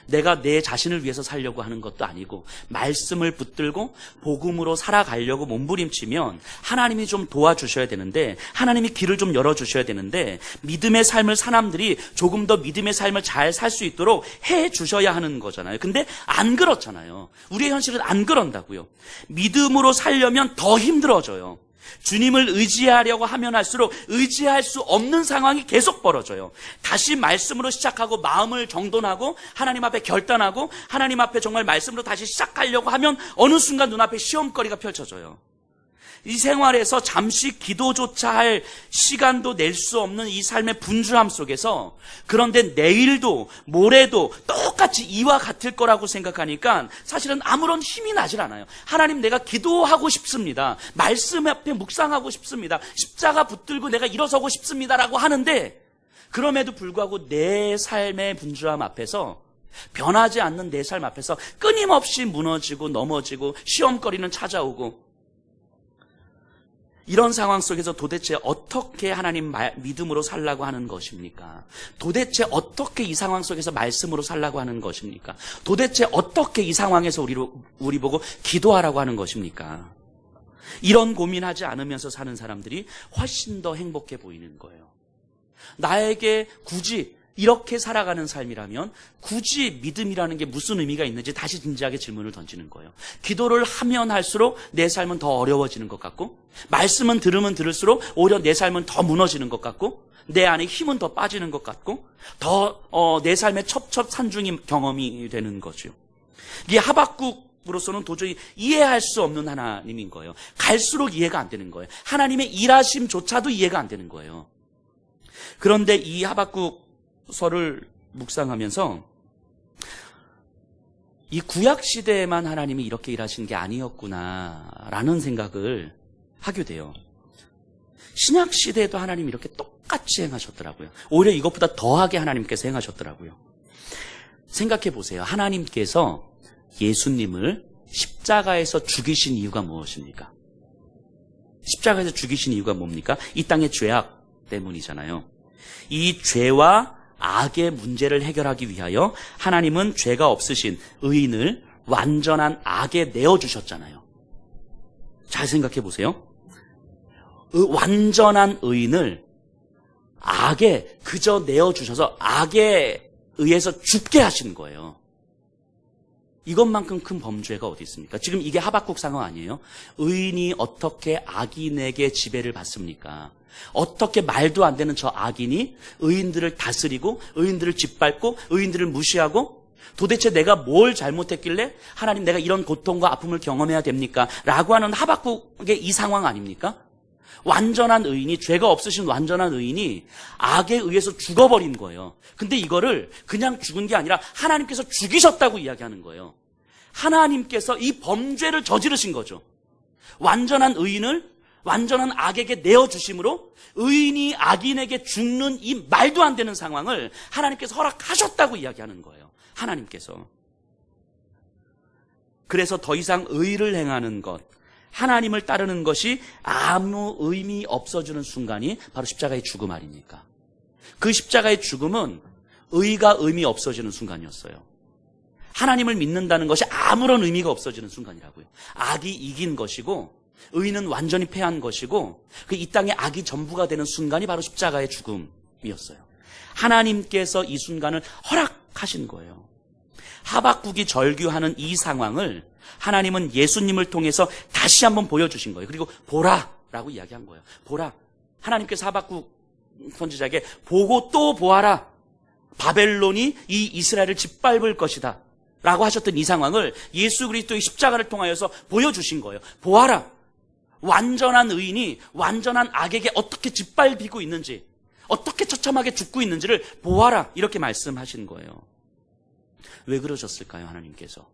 내가 내 자신을 위해서 살려고 하는 것도 아니고 말씀을 붙들고 복음으로 살아가려고 몸부림치면 하나님이 좀 도와주셔야 되는데, 하나님이 길을 좀 열어주셔야 되는데, 믿음의 삶을 사람들이 조금 더 믿음의 삶을 잘 살 수 있도록 해주셔야 하는 거잖아요. 근데 안 그렇잖아요. 우리의 현실은 안 그런다고요. 믿음으로 살려면 더 힘들어져요. 주님을 의지하려고 하면 할수록 의지할 수 없는 상황이 계속 벌어져요. 다시 말씀으로 시작하고 마음을 정돈하고 하나님 앞에 결단하고 하나님 앞에 정말 말씀으로 다시 시작하려고 하면 어느 순간 눈앞에 시험거리가 펼쳐져요. 이 생활에서 잠시 기도조차 할 시간도 낼 수 없는 이 삶의 분주함 속에서, 그런데 내일도 모레도 똑같이 이와 같을 거라고 생각하니까 사실은 아무런 힘이 나질 않아요. 하나님, 내가 기도하고 싶습니다. 말씀 앞에 묵상하고 싶습니다. 십자가 붙들고 내가 일어서고 싶습니다라고 하는데, 그럼에도 불구하고 내 삶의 분주함 앞에서, 변하지 않는 내 삶 앞에서 끊임없이 무너지고 넘어지고 시험거리는 찾아오고, 이런 상황 속에서 도대체 어떻게 하나님 믿음으로 살라고 하는 것입니까? 도대체 어떻게 이 상황 속에서 말씀으로 살라고 하는 것입니까? 도대체 어떻게 이 상황에서 우리 보고 기도하라고 하는 것입니까? 이런 고민하지 않으면서 사는 사람들이 훨씬 더 행복해 보이는 거예요. 나에게 굳이 이렇게 살아가는 삶이라면 굳이 믿음이라는 게 무슨 의미가 있는지 다시 진지하게 질문을 던지는 거예요. 기도를 하면 할수록 내 삶은 더 어려워지는 것 같고, 말씀은 들으면 들을수록 오히려 내 삶은 더 무너지는 것 같고, 내 안에 힘은 더 빠지는 것 같고, 더 내 삶의 첩첩산중이 경험이 되는 거죠. 이게 하박국으로서는 도저히 이해할 수 없는 하나님인 거예요. 갈수록 이해가 안 되는 거예요. 하나님의 일하심조차도 이해가 안 되는 거예요. 그런데 이 하박국 서를 묵상하면서 이 구약 시대에만 하나님이 이렇게 일하신 게 아니었구나라는 생각을 하게 돼요. 신약 시대에도 하나님이 이렇게 똑같이 행하셨더라고요. 오히려 이것보다 더하게 하나님께서 행하셨더라고요. 생각해 보세요. 하나님께서 예수님을 십자가에서 죽이신 이유가 무엇입니까? 십자가에서 죽이신 이유가 뭡니까? 이 땅의 죄악 때문이잖아요. 이 죄와 악의 문제를 해결하기 위하여 하나님은 죄가 없으신 의인을 완전한 악에 내어주셨잖아요. 잘 생각해 보세요. 완전한 의인을 악에 그저 내어주셔서 악에 의해서 죽게 하신 거예요. 이것만큼 큰 범죄가 어디 있습니까? 지금 이게 하박국 상황 아니에요? 의인이 어떻게 악인에게 지배를 받습니까? 어떻게 말도 안 되는 저 악인이 의인들을 다스리고 의인들을 짓밟고 의인들을 무시하고 도대체 내가 뭘 잘못했길래 하나님 내가 이런 고통과 아픔을 경험해야 됩니까? 라고 하는 하박국의 이 상황 아닙니까? 완전한 의인이, 죄가 없으신 완전한 의인이 악에 의해서 죽어버린 거예요. 근데 이거를 그냥 죽은 게 아니라 하나님께서 죽이셨다고 이야기하는 거예요. 하나님께서 이 범죄를 저지르신 거죠. 완전한 의인을 완전한 악에게 내어주심으로 의인이 악인에게 죽는 이 말도 안 되는 상황을 하나님께서 허락하셨다고 이야기하는 거예요. 하나님께서. 그래서 더 이상 의를 행하는 것, 하나님을 따르는 것이 아무 의미 없어지는 순간이 바로 십자가의 죽음 아닙니까? 그 십자가의 죽음은 의가 의미 없어지는 순간이었어요. 하나님을 믿는다는 것이 아무런 의미가 없어지는 순간이라고요. 악이 이긴 것이고 의는 완전히 패한 것이고 그 이 땅의 악이 전부가 되는 순간이 바로 십자가의 죽음이었어요. 하나님께서 이 순간을 허락하신 거예요. 하박국이 절규하는 이 상황을 하나님은 예수님을 통해서 다시 한번 보여주신 거예요. 그리고 보라라고 이야기한 거예요. 보라. 하나님께서 하박국 선지자에게 보고 또 보아라. 바벨론이 이 이스라엘을 짓밟을 것이다. 라고 하셨던 이 상황을 예수 그리스도의 십자가를 통하여서 보여주신 거예요. 보아라. 완전한 의인이 완전한 악에게 어떻게 짓밟히고 있는지, 어떻게 처참하게 죽고 있는지를 보아라. 이렇게 말씀하신 거예요. 왜 그러셨을까요, 하나님께서?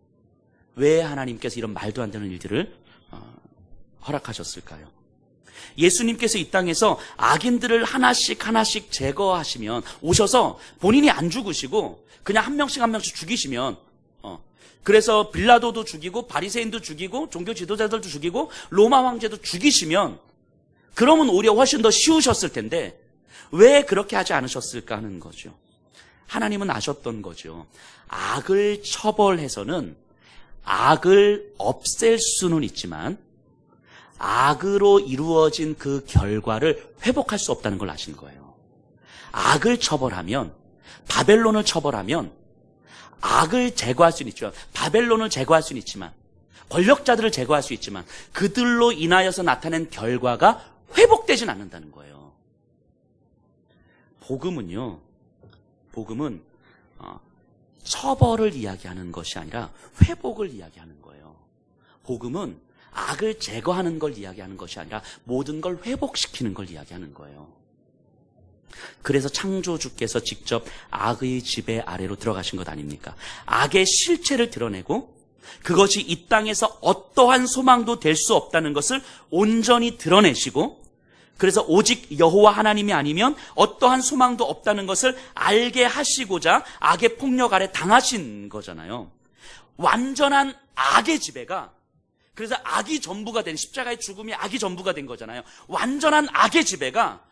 왜 하나님께서 이런 말도 안 되는 일들을 허락하셨을까요? 예수님께서 이 땅에서 악인들을 하나씩 하나씩 제거하시면, 오셔서 본인이 안 죽으시고 그냥 한 명씩 한 명씩 죽이시면, 그래서 빌라도도 죽이고 바리새인도 죽이고 종교 지도자들도 죽이고 로마 황제도 죽이시면, 그러면 오히려 훨씬 더 쉬우셨을 텐데 왜 그렇게 하지 않으셨을까 하는 거죠. 하나님은 아셨던 거죠. 악을 처벌해서는 악을 없앨 수는 있지만 악으로 이루어진 그 결과를 회복할 수 없다는 걸 아신 거예요. 악을 처벌하면, 바벨론을 처벌하면 악을 제거할 수는 있죠. 바벨론을 제거할 수는 있지만, 권력자들을 제거할 수 있지만 그들로 인하여서 나타낸 결과가 회복되진 않는다는 거예요. 복음은 처벌을 이야기하는 것이 아니라 회복을 이야기하는 거예요. 복음은 악을 제거하는 걸 이야기하는 것이 아니라 모든 걸 회복시키는 걸 이야기하는 거예요. 그래서 창조주께서 직접 악의 지배 아래로 들어가신 것 아닙니까? 악의 실체를 드러내고 그것이 이 땅에서 어떠한 소망도 될 수 없다는 것을 온전히 드러내시고, 그래서 오직 여호와 하나님이 아니면 어떠한 소망도 없다는 것을 알게 하시고자 악의 폭력 아래 당하신 거잖아요. 완전한 악의 지배가, 그래서 악이 전부가 된, 십자가의 죽음이 악이 전부가 된 거잖아요. 완전한 악의 지배가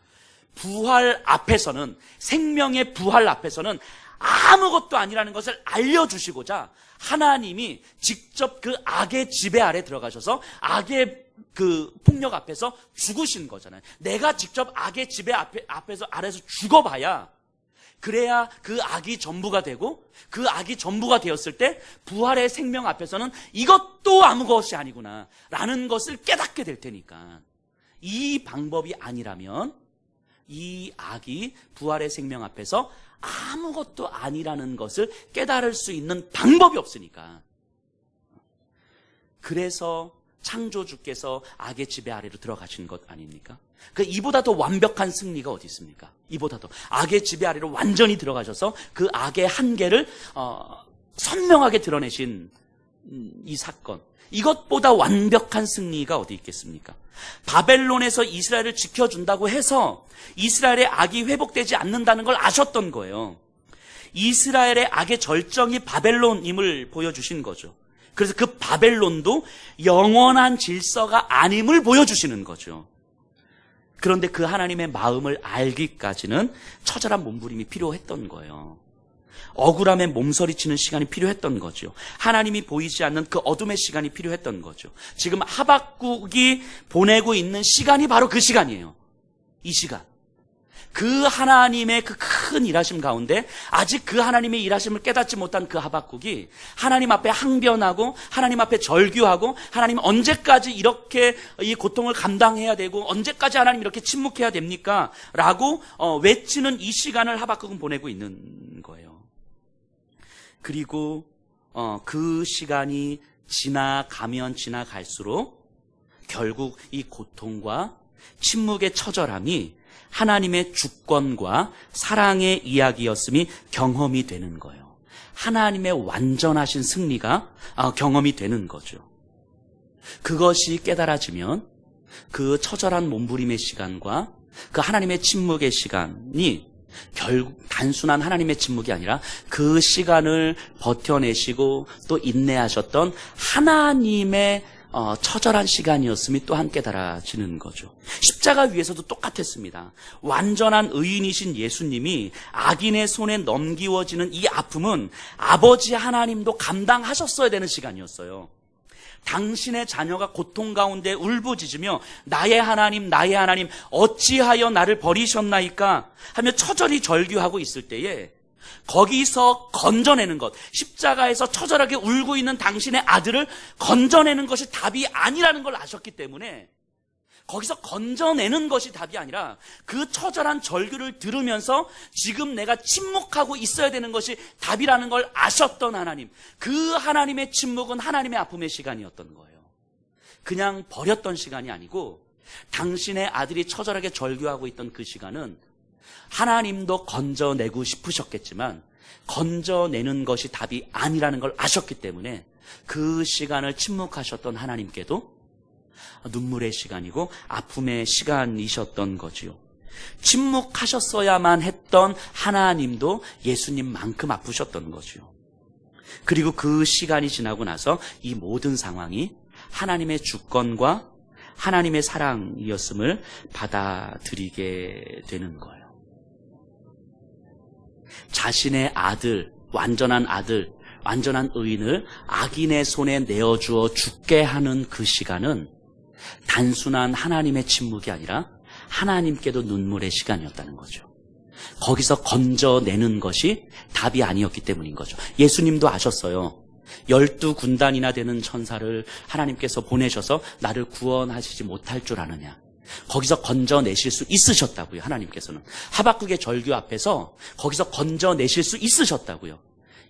부활 앞에서는, 생명의 부활 앞에서는 아무것도 아니라는 것을 알려주시고자 하나님이 직접 그 악의 지배 아래 들어가셔서 악의 그 폭력 앞에서 죽으신 거잖아요. 내가 직접 악의 지배 앞에서 아래서 죽어봐야, 그래야 그 악이 전부가 되고, 그 악이 전부가 되었을 때 부활의 생명 앞에서는 이것도 아무것이 아니구나 라는 것을 깨닫게 될 테니까, 이 방법이 아니라면 이 악이 부활의 생명 앞에서 아무것도 아니라는 것을 깨달을 수 있는 방법이 없으니까. 그래서 창조주께서 악의 지배 아래로 들어가신 것 아닙니까? 이보다 더 완벽한 승리가 어디 있습니까? 이보다 더 악의 지배 아래로 완전히 들어가셔서 그 악의 한계를 선명하게 드러내신 이 사건, 이것보다 완벽한 승리가 어디 있겠습니까? 바벨론에서 이스라엘을 지켜준다고 해서 이스라엘의 악이 회복되지 않는다는 걸 아셨던 거예요. 이스라엘의 악의 절정이 바벨론임을 보여주신 거죠. 그래서 그 바벨론도 영원한 질서가 아님을 보여주시는 거죠. 그런데 그 하나님의 마음을 알기까지는 처절한 몸부림이 필요했던 거예요. 억울함에 몸서리치는 시간이 필요했던 거죠. 하나님이 보이지 않는 그 어둠의 시간이 필요했던 거죠. 지금 하박국이 보내고 있는 시간이 바로 그 시간이에요. 이 시간. 그 하나님의 그 큰 일하심 가운데 아직 그 하나님의 일하심을 깨닫지 못한 그 하박국이 하나님 앞에 항변하고 하나님 앞에 절규하고 하나님 언제까지 이렇게 이 고통을 감당해야 되고 언제까지 하나님 이렇게 침묵해야 됩니까? 라고 외치는 이 시간을 하박국은 보내고 있는 거예요. 그리고 그 시간이 지나가면 지나갈수록 결국 이 고통과 침묵의 처절함이 하나님의 주권과 사랑의 이야기였음이 경험이 되는 거예요. 하나님의 완전하신 승리가 경험이 되는 거죠. 그것이 깨달아지면 그 처절한 몸부림의 시간과 그 하나님의 침묵의 시간이 결국 단순한 하나님의 침묵이 아니라 그 시간을 버텨내시고 또 인내하셨던 하나님의 처절한 시간이었음이 또한 깨달아지는 거죠. 십자가 위에서도 똑같았습니다. 완전한 의인이신 예수님이 악인의 손에 넘기워지는 이 아픔은 아버지 하나님도 감당하셨어야 되는 시간이었어요. 당신의 자녀가 고통 가운데 울부짖으며 나의 하나님 어찌하여 나를 버리셨나이까 하며 처절히 절규하고 있을 때에 거기서 건져내는 것, 십자가에서 처절하게 울고 있는 당신의 아들을 건져내는 것이 답이 아니라는 걸 아셨기 때문에 거기서 건져내는 것이 답이 아니라 그 처절한 절규를 들으면서 지금 내가 침묵하고 있어야 되는 것이 답이라는 걸 아셨던 하나님, 그 하나님의 침묵은 하나님의 아픔의 시간이었던 거예요. 그냥 버렸던 시간이 아니고 당신의 아들이 처절하게 절규하고 있던 그 시간은 하나님도 건져내고 싶으셨겠지만 건져내는 것이 답이 아니라는 걸 아셨기 때문에 그 시간을 침묵하셨던 하나님께도 눈물의 시간이고 아픔의 시간이셨던 거지요. 침묵하셨어야만 했던 하나님도 예수님만큼 아프셨던 거지요. 그리고 그 시간이 지나고 나서 이 모든 상황이 하나님의 주권과 하나님의 사랑이었음을 받아들이게 되는 거예요. 자신의 아들, 완전한 의인을 악인의 손에 내어주어 죽게 하는 그 시간은 단순한 하나님의 침묵이 아니라 하나님께도 눈물의 시간이었다는 거죠. 거기서 건져내는 것이 답이 아니었기 때문인 거죠. 예수님도 아셨어요. 12군단이나 되는 천사를 하나님께서 보내셔서 나를 구원하시지 못할 줄 아느냐. 거기서 건져내실 수 있으셨다고요. 하나님께서는 하박국의 절규 앞에서 거기서 건져내실 수 있으셨다고요.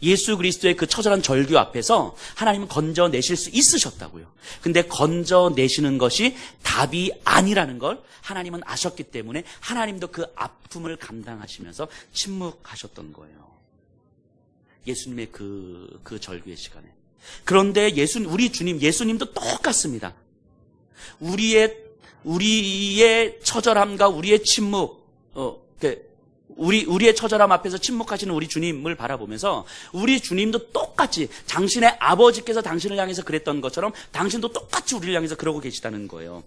예수 그리스도의 그 처절한 절규 앞에서 하나님은 건져내실 수 있으셨다고요. 근데 건져내시는 것이 답이 아니라는 걸 하나님은 아셨기 때문에 하나님도 그 아픔을 감당하시면서 침묵하셨던 거예요. 예수님의 그 절규의 시간에. 그런데 우리 주님, 예수님도 똑같습니다. 우리의 처절함과 우리의 침묵, 우리의 처절함 앞에서 침묵하시는 우리 주님을 바라보면서 우리 주님도 똑같이 당신의 아버지께서 당신을 향해서 그랬던 것처럼 당신도 똑같이 우리를 향해서 그러고 계시다는 거예요.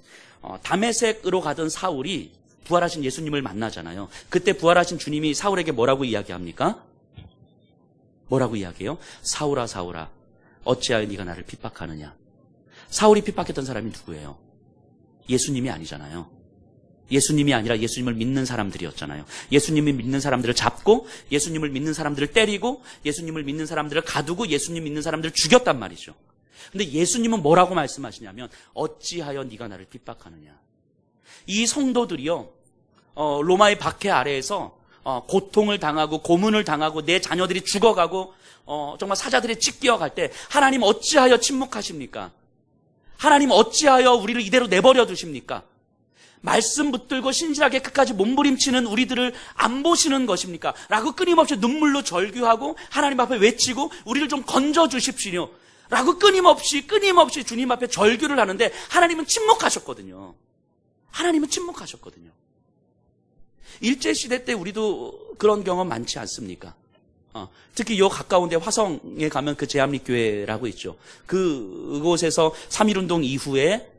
다메섹으로 가던 사울이 부활하신 예수님을 만나잖아요. 그때 부활하신 주님이 사울에게 뭐라고 이야기합니까? 뭐라고 이야기해요? 사울아 사울아 어찌하여 네가 나를 핍박하느냐. 사울이 핍박했던 사람이 누구예요? 예수님이 아니잖아요. 예수님이 아니라 예수님을 믿는 사람들이었잖아요. 예수님을 믿는 사람들을 잡고 예수님을 믿는 사람들을 때리고 예수님을 믿는 사람들을 가두고 예수님 믿는 사람들을 죽였단 말이죠. 근데 예수님은 뭐라고 말씀하시냐면 어찌하여 네가 나를 핍박하느냐. 이 성도들이요, 로마의 박해 아래에서 고통을 당하고 고문을 당하고 내 자녀들이 죽어가고 정말 사자들이 찢겨갈 때 하나님 어찌하여 침묵하십니까? 하나님 어찌하여 우리를 이대로 내버려 두십니까? 말씀 붙들고 신실하게 끝까지 몸부림치는 우리들을 안 보시는 것입니까? 라고 끊임없이 눈물로 절규하고 하나님 앞에 외치고 우리를 좀 건져 주십시오 라고 끊임없이 주님 앞에 절규를 하는데 하나님은 침묵하셨거든요. 하나님은 침묵하셨거든요. 일제시대 때 우리도 그런 경험 많지 않습니까? 특히 요 가까운 데 화성에 가면 그 제암리교회라고 있죠. 그곳에서 3.1운동 이후에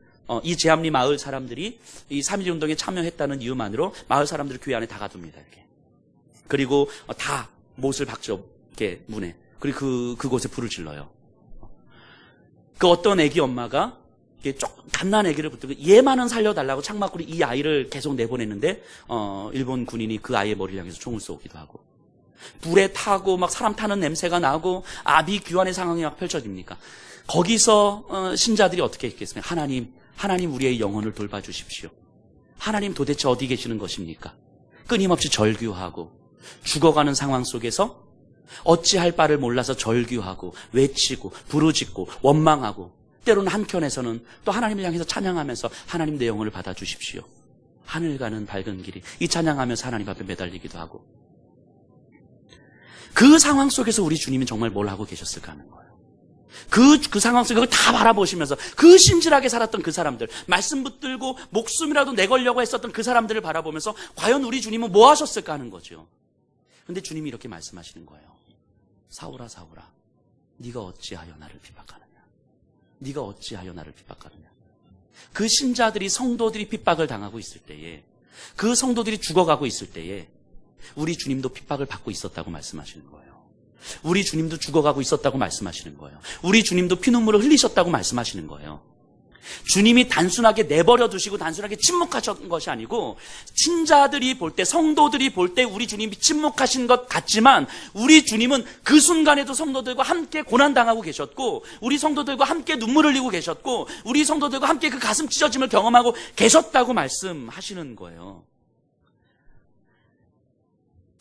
이 제암리 마을 사람들이 이 3.1운동에 참여했다는 이유만으로 마을 사람들을 교회 안에 다 가둡니다. 이렇게. 그리고 다 못을 박죠. 이렇게 문에. 그리고 그곳에 불을 질러요. 그 어떤 애기 엄마가 조금 갓난 애기를 붙들고 얘만은 살려달라고 창밖으로 이 아이를 계속 내보냈는데 일본 군인이 그 아이의 머리를 향해서 총을 쏘기도 하고 불에 타고 막 사람 타는 냄새가 나고 아비규환의 상황이 막 펼쳐집니까? 거기서 신자들이 어떻게 했겠습니까? 하나님 우리의 영혼을 돌봐주십시오. 하나님 도대체 어디 계시는 것입니까? 끊임없이 절규하고 죽어가는 상황 속에서 어찌할 바를 몰라서 절규하고 외치고 부르짖고 원망하고 때로는 한켠에서는 또 하나님을 향해서 찬양하면서 하나님 내 영혼을 받아주십시오. 하늘 가는 밝은 길이 이 찬양하면서 하나님 앞에 매달리기도 하고 그 상황 속에서 우리 주님이 정말 뭘 하고 계셨을까 하는 거예요. 그 상황 속에 다 바라보시면서 그 신실하게 살았던 그 사람들, 말씀 붙들고 목숨이라도 내걸려고 했었던 그 사람들을 바라보면서 과연 우리 주님은 뭐 하셨을까 하는 거죠. 근데 주님이 이렇게 말씀하시는 거예요. 사울아 사울아 네가 어찌하여 나를 핍박하느냐. 네가 어찌하여 나를 핍박하느냐. 그 신자들이 성도들이 핍박을 당하고 있을 때에 그 성도들이 죽어가고 있을 때에 우리 주님도 핍박을 받고 있었다고 말씀하시는 거예요. 우리 주님도 죽어가고 있었다고 말씀하시는 거예요. 우리 주님도 피눈물을 흘리셨다고 말씀하시는 거예요. 주님이 단순하게 내버려 두시고 단순하게 침묵하신 것이 아니고 신자들이 볼 때, 성도들이 볼 때 우리 주님이 침묵하신 것 같지만 우리 주님은 그 순간에도 성도들과 함께 고난당하고 계셨고 우리 성도들과 함께 눈물을 흘리고 계셨고 우리 성도들과 함께 그 가슴 찢어짐을 경험하고 계셨다고 말씀하시는 거예요.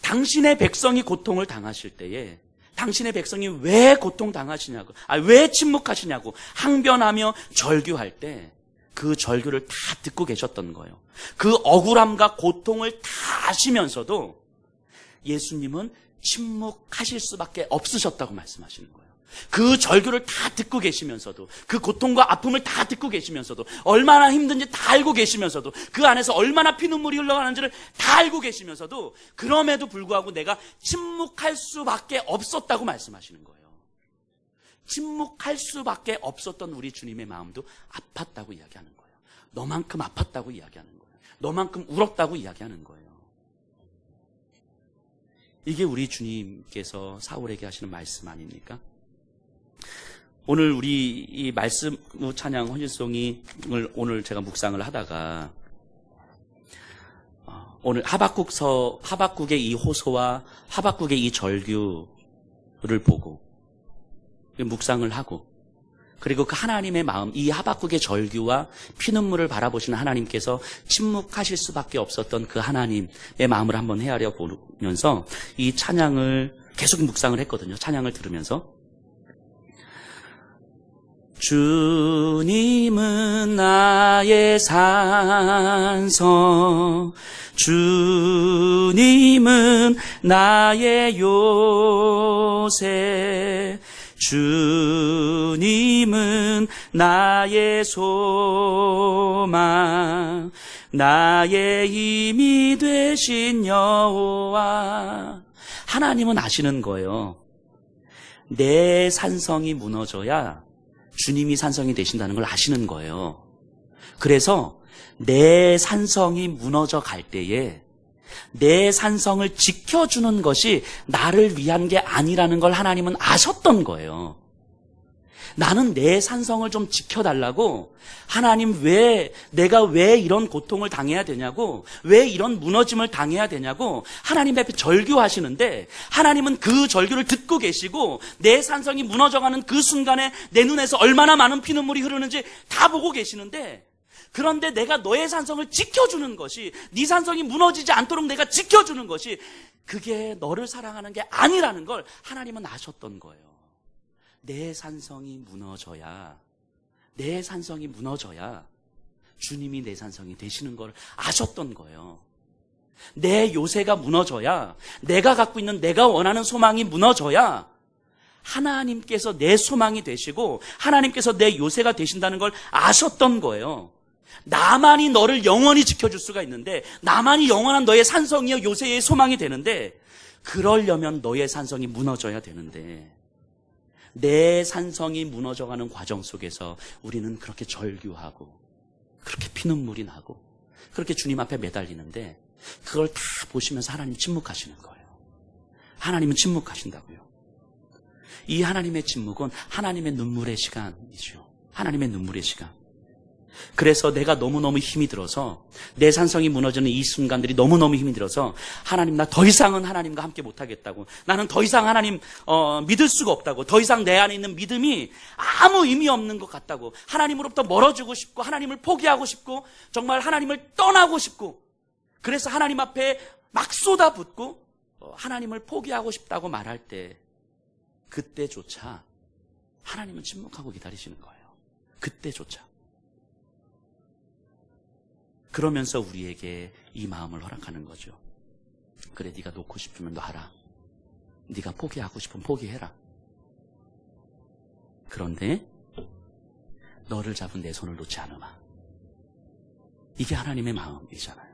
당신의 백성이 고통을 당하실 때에 당신의 백성이 왜 고통당하시냐고, 왜 침묵하시냐고 항변하며 절규할 때 그 절규를 다 듣고 계셨던 거예요. 그 억울함과 고통을 다 아시면서도 예수님은 침묵하실 수밖에 없으셨다고 말씀하시는 거예요. 그 절규를 다 듣고 계시면서도 그 고통과 아픔을 다 듣고 계시면서도 얼마나 힘든지 다 알고 계시면서도 그 안에서 얼마나 피눈물이 흘러가는지를 다 알고 계시면서도 그럼에도 불구하고 내가 침묵할 수밖에 없었다고 말씀하시는 거예요. 침묵할 수밖에 없었던 우리 주님의 마음도 아팠다고 이야기하는 거예요. 너만큼 아팠다고 이야기하는 거예요. 너만큼 울었다고 이야기하는 거예요. 이게 우리 주님께서 사울에게 하시는 말씀 아닙니까? 오늘 우리 이 말씀 찬양 헌신송을 오늘 제가 묵상을 하다가 오늘 하박국의 이 호소와 하박국의 이 절규를 보고 묵상을 하고 그리고 그 하나님의 마음, 이 하박국의 절규와 피눈물을 바라보시는 하나님께서 침묵하실 수밖에 없었던 그 하나님의 마음을 한번 헤아려 보면서 이 찬양을 계속 묵상을 했거든요. 찬양을 들으면서 주님은 나의 산성, 주님은 나의 요새, 주님은 나의 소망, 나의 힘이 되신 여호와. 하나님은 아시는 거예요. 내 산성이 무너져야 주님이 산성이 되신다는 걸 아시는 거예요. 그래서 내 산성이 무너져 갈 때에 내 산성을 지켜주는 것이 나를 위한 게 아니라는 걸 하나님은 아셨던 거예요. 나는 내 산성을 좀 지켜달라고 하나님 내가 왜 이런 고통을 당해야 되냐고 왜 이런 무너짐을 당해야 되냐고 하나님 앞에 절규하시는데 하나님은 그 절규를 듣고 계시고 내 산성이 무너져가는 그 순간에 내 눈에서 얼마나 많은 피눈물이 흐르는지 다 보고 계시는데 그런데 내가 너의 산성을 지켜주는 것이 네 산성이 무너지지 않도록 내가 지켜주는 것이 그게 너를 사랑하는 게 아니라는 걸 하나님은 아셨던 거예요. 내 산성이 무너져야 주님이 내 산성이 되시는 걸 아셨던 거예요. 내 요새가 무너져야, 내가 갖고 있는 내가 원하는 소망이 무너져야 하나님께서 내 소망이 되시고 하나님께서 내 요새가 되신다는 걸 아셨던 거예요. 나만이 너를 영원히 지켜줄 수가 있는데, 나만이 영원한 너의 산성이요 요새의 소망이 되는데, 그러려면 너의 산성이 무너져야 되는데, 내 산성이 무너져가는 과정 속에서 우리는 그렇게 절규하고 그렇게 피눈물이 나고 그렇게 주님 앞에 매달리는데, 그걸 다 보시면서 하나님 침묵하시는 거예요. 하나님은 침묵하신다고요. 이 하나님의 침묵은 하나님의 눈물의 시간이죠. 하나님의 눈물의 시간. 그래서 내가 너무너무 힘이 들어서, 내 산성이 무너지는 이 순간들이 너무너무 힘이 들어서, 하나님, 나 더 이상은 하나님과 함께 못하겠다고, 나는 더 이상 하나님 믿을 수가 없다고, 더 이상 내 안에 있는 믿음이 아무 의미 없는 것 같다고, 하나님으로부터 멀어지고 싶고 하나님을 포기하고 싶고 정말 하나님을 떠나고 싶고, 그래서 하나님 앞에 막 쏟아붓고 하나님을 포기하고 싶다고 말할 때, 그때조차 하나님은 침묵하고 기다리시는 거예요. 그때조차. 그러면서 우리에게 이 마음을 허락하는 거죠. 그래, 네가 놓고 싶으면 놔라. 네가 포기하고 싶으면 포기해라. 그런데 너를 잡은 내 손을 놓지 않으마. 이게 하나님의 마음이잖아요.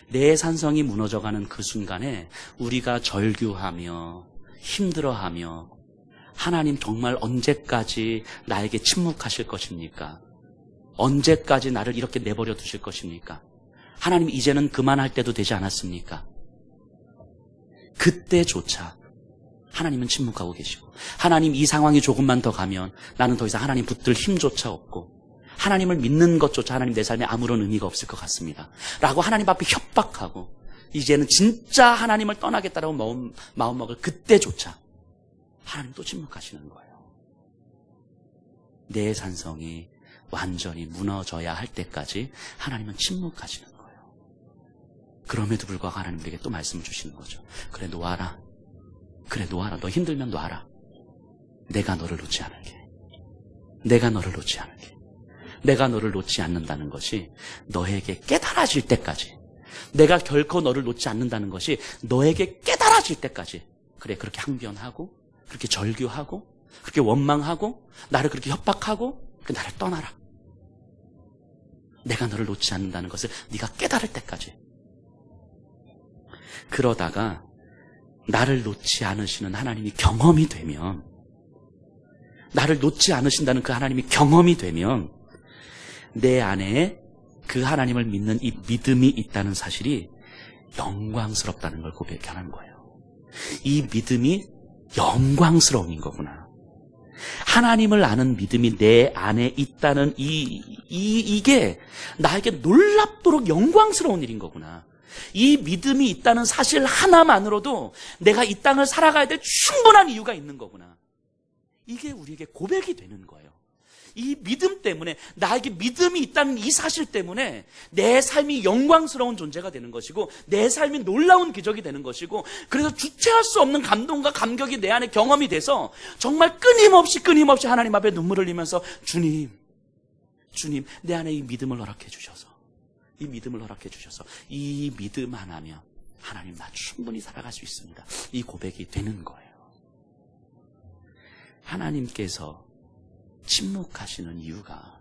내 산성이 무너져가는 그 순간에 우리가 절규하며 힘들어하며, 하나님 정말 언제까지 나에게 침묵하실 것입니까? 언제까지 나를 이렇게 내버려 두실 것입니까? 하나님, 이제는 그만할 때도 되지 않았습니까? 그때조차 하나님은 침묵하고 계시고, 하나님, 이 상황이 조금만 더 가면 나는 더 이상 하나님 붙들 힘조차 없고 하나님을 믿는 것조차 하나님 내 삶에 아무런 의미가 없을 것 같습니다 라고 하나님 앞에 협박하고, 이제는 진짜 하나님을 떠나겠다라고 마음먹을 그때조차 하나님 또 침묵하시는 거예요. 내 산성이 완전히 무너져야 할 때까지 하나님은 침묵하시는 거예요. 그럼에도 불구하고 하나님 우리에게 또 말씀을 주시는 거죠. 그래, 놓아라. 그래, 놓아라. 너 힘들면 놓아라. 내가 너를 놓지 않을게. 내가 너를 놓지 않을게. 내가 너를 놓지 않는다는 것이 너에게 깨달아질 때까지, 내가 결코 너를 놓지 않는다는 것이 너에게 깨달아질 때까지, 그래, 그렇게 항변하고 그렇게 절규하고 그렇게 원망하고 나를 그렇게 협박하고 나를 떠나라. 내가 너를 놓지 않는다는 것을 네가 깨달을 때까지. 그러다가 나를 놓지 않으시는 하나님이 경험이 되면, 나를 놓지 않으신다는 그 하나님이 경험이 되면, 내 안에 그 하나님을 믿는 이 믿음이 있다는 사실이 영광스럽다는 걸 고백하는 거예요. 이 믿음이 영광스러운 거구나. 하나님을 아는 믿음이 내 안에 있다는 이게 나에게 놀랍도록 영광스러운 일인 거구나. 이 믿음이 있다는 사실 하나만으로도 내가 이 땅을 살아가야 될 충분한 이유가 있는 거구나. 이게 우리에게 고백이 되는 거예요. 이 믿음 때문에, 나에게 믿음이 있다는 이 사실 때문에 내 삶이 영광스러운 존재가 되는 것이고, 내 삶이 놀라운 기적이 되는 것이고, 그래서 주체할 수 없는 감동과 감격이 내 안에 경험이 돼서 정말 끊임없이 하나님 앞에 눈물을 흘리면서, 주님, 내 안에 이 믿음을 허락해 주셔서, 이 믿음을 허락해 주셔서, 이 믿음 하나면 하나님, 나 충분히 살아갈 수 있습니다. 이 고백이 되는 거예요. 하나님께서 침묵하시는 이유가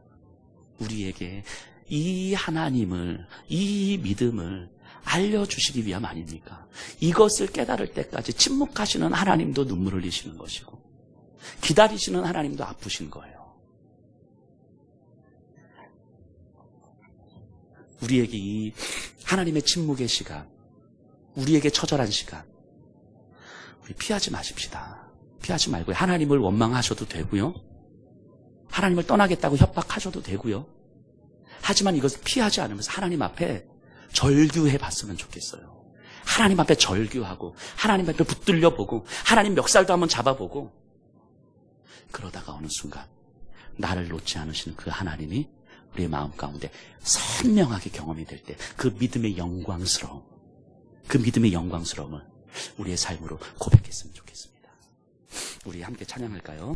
우리에게 이 하나님을, 이 믿음을 알려주시기 위함 아닙니까? 이것을 깨달을 때까지 침묵하시는 하나님도 눈물을 흘리시는 것이고, 기다리시는 하나님도 아프신 거예요. 우리에게 이 하나님의 침묵의 시간, 우리에게 처절한 시간, 우리 피하지 마십시다. 피하지 말고요. 하나님을 원망하셔도 되고요. 하나님을 떠나겠다고 협박하셔도 되고요. 하지만 이것을 피하지 않으면서 하나님 앞에 절규해 봤으면 좋겠어요. 하나님 앞에 절규하고, 하나님 앞에 붙들려 보고, 하나님 멱살도 한번 잡아보고, 그러다가 어느 순간 나를 놓지 않으시는 그 하나님이 우리의 마음 가운데 선명하게 경험이 될 때, 그 믿음의 영광스러움, 그 믿음의 영광스러움을 우리의 삶으로 고백했으면 좋겠습니다. 우리 함께 찬양할까요?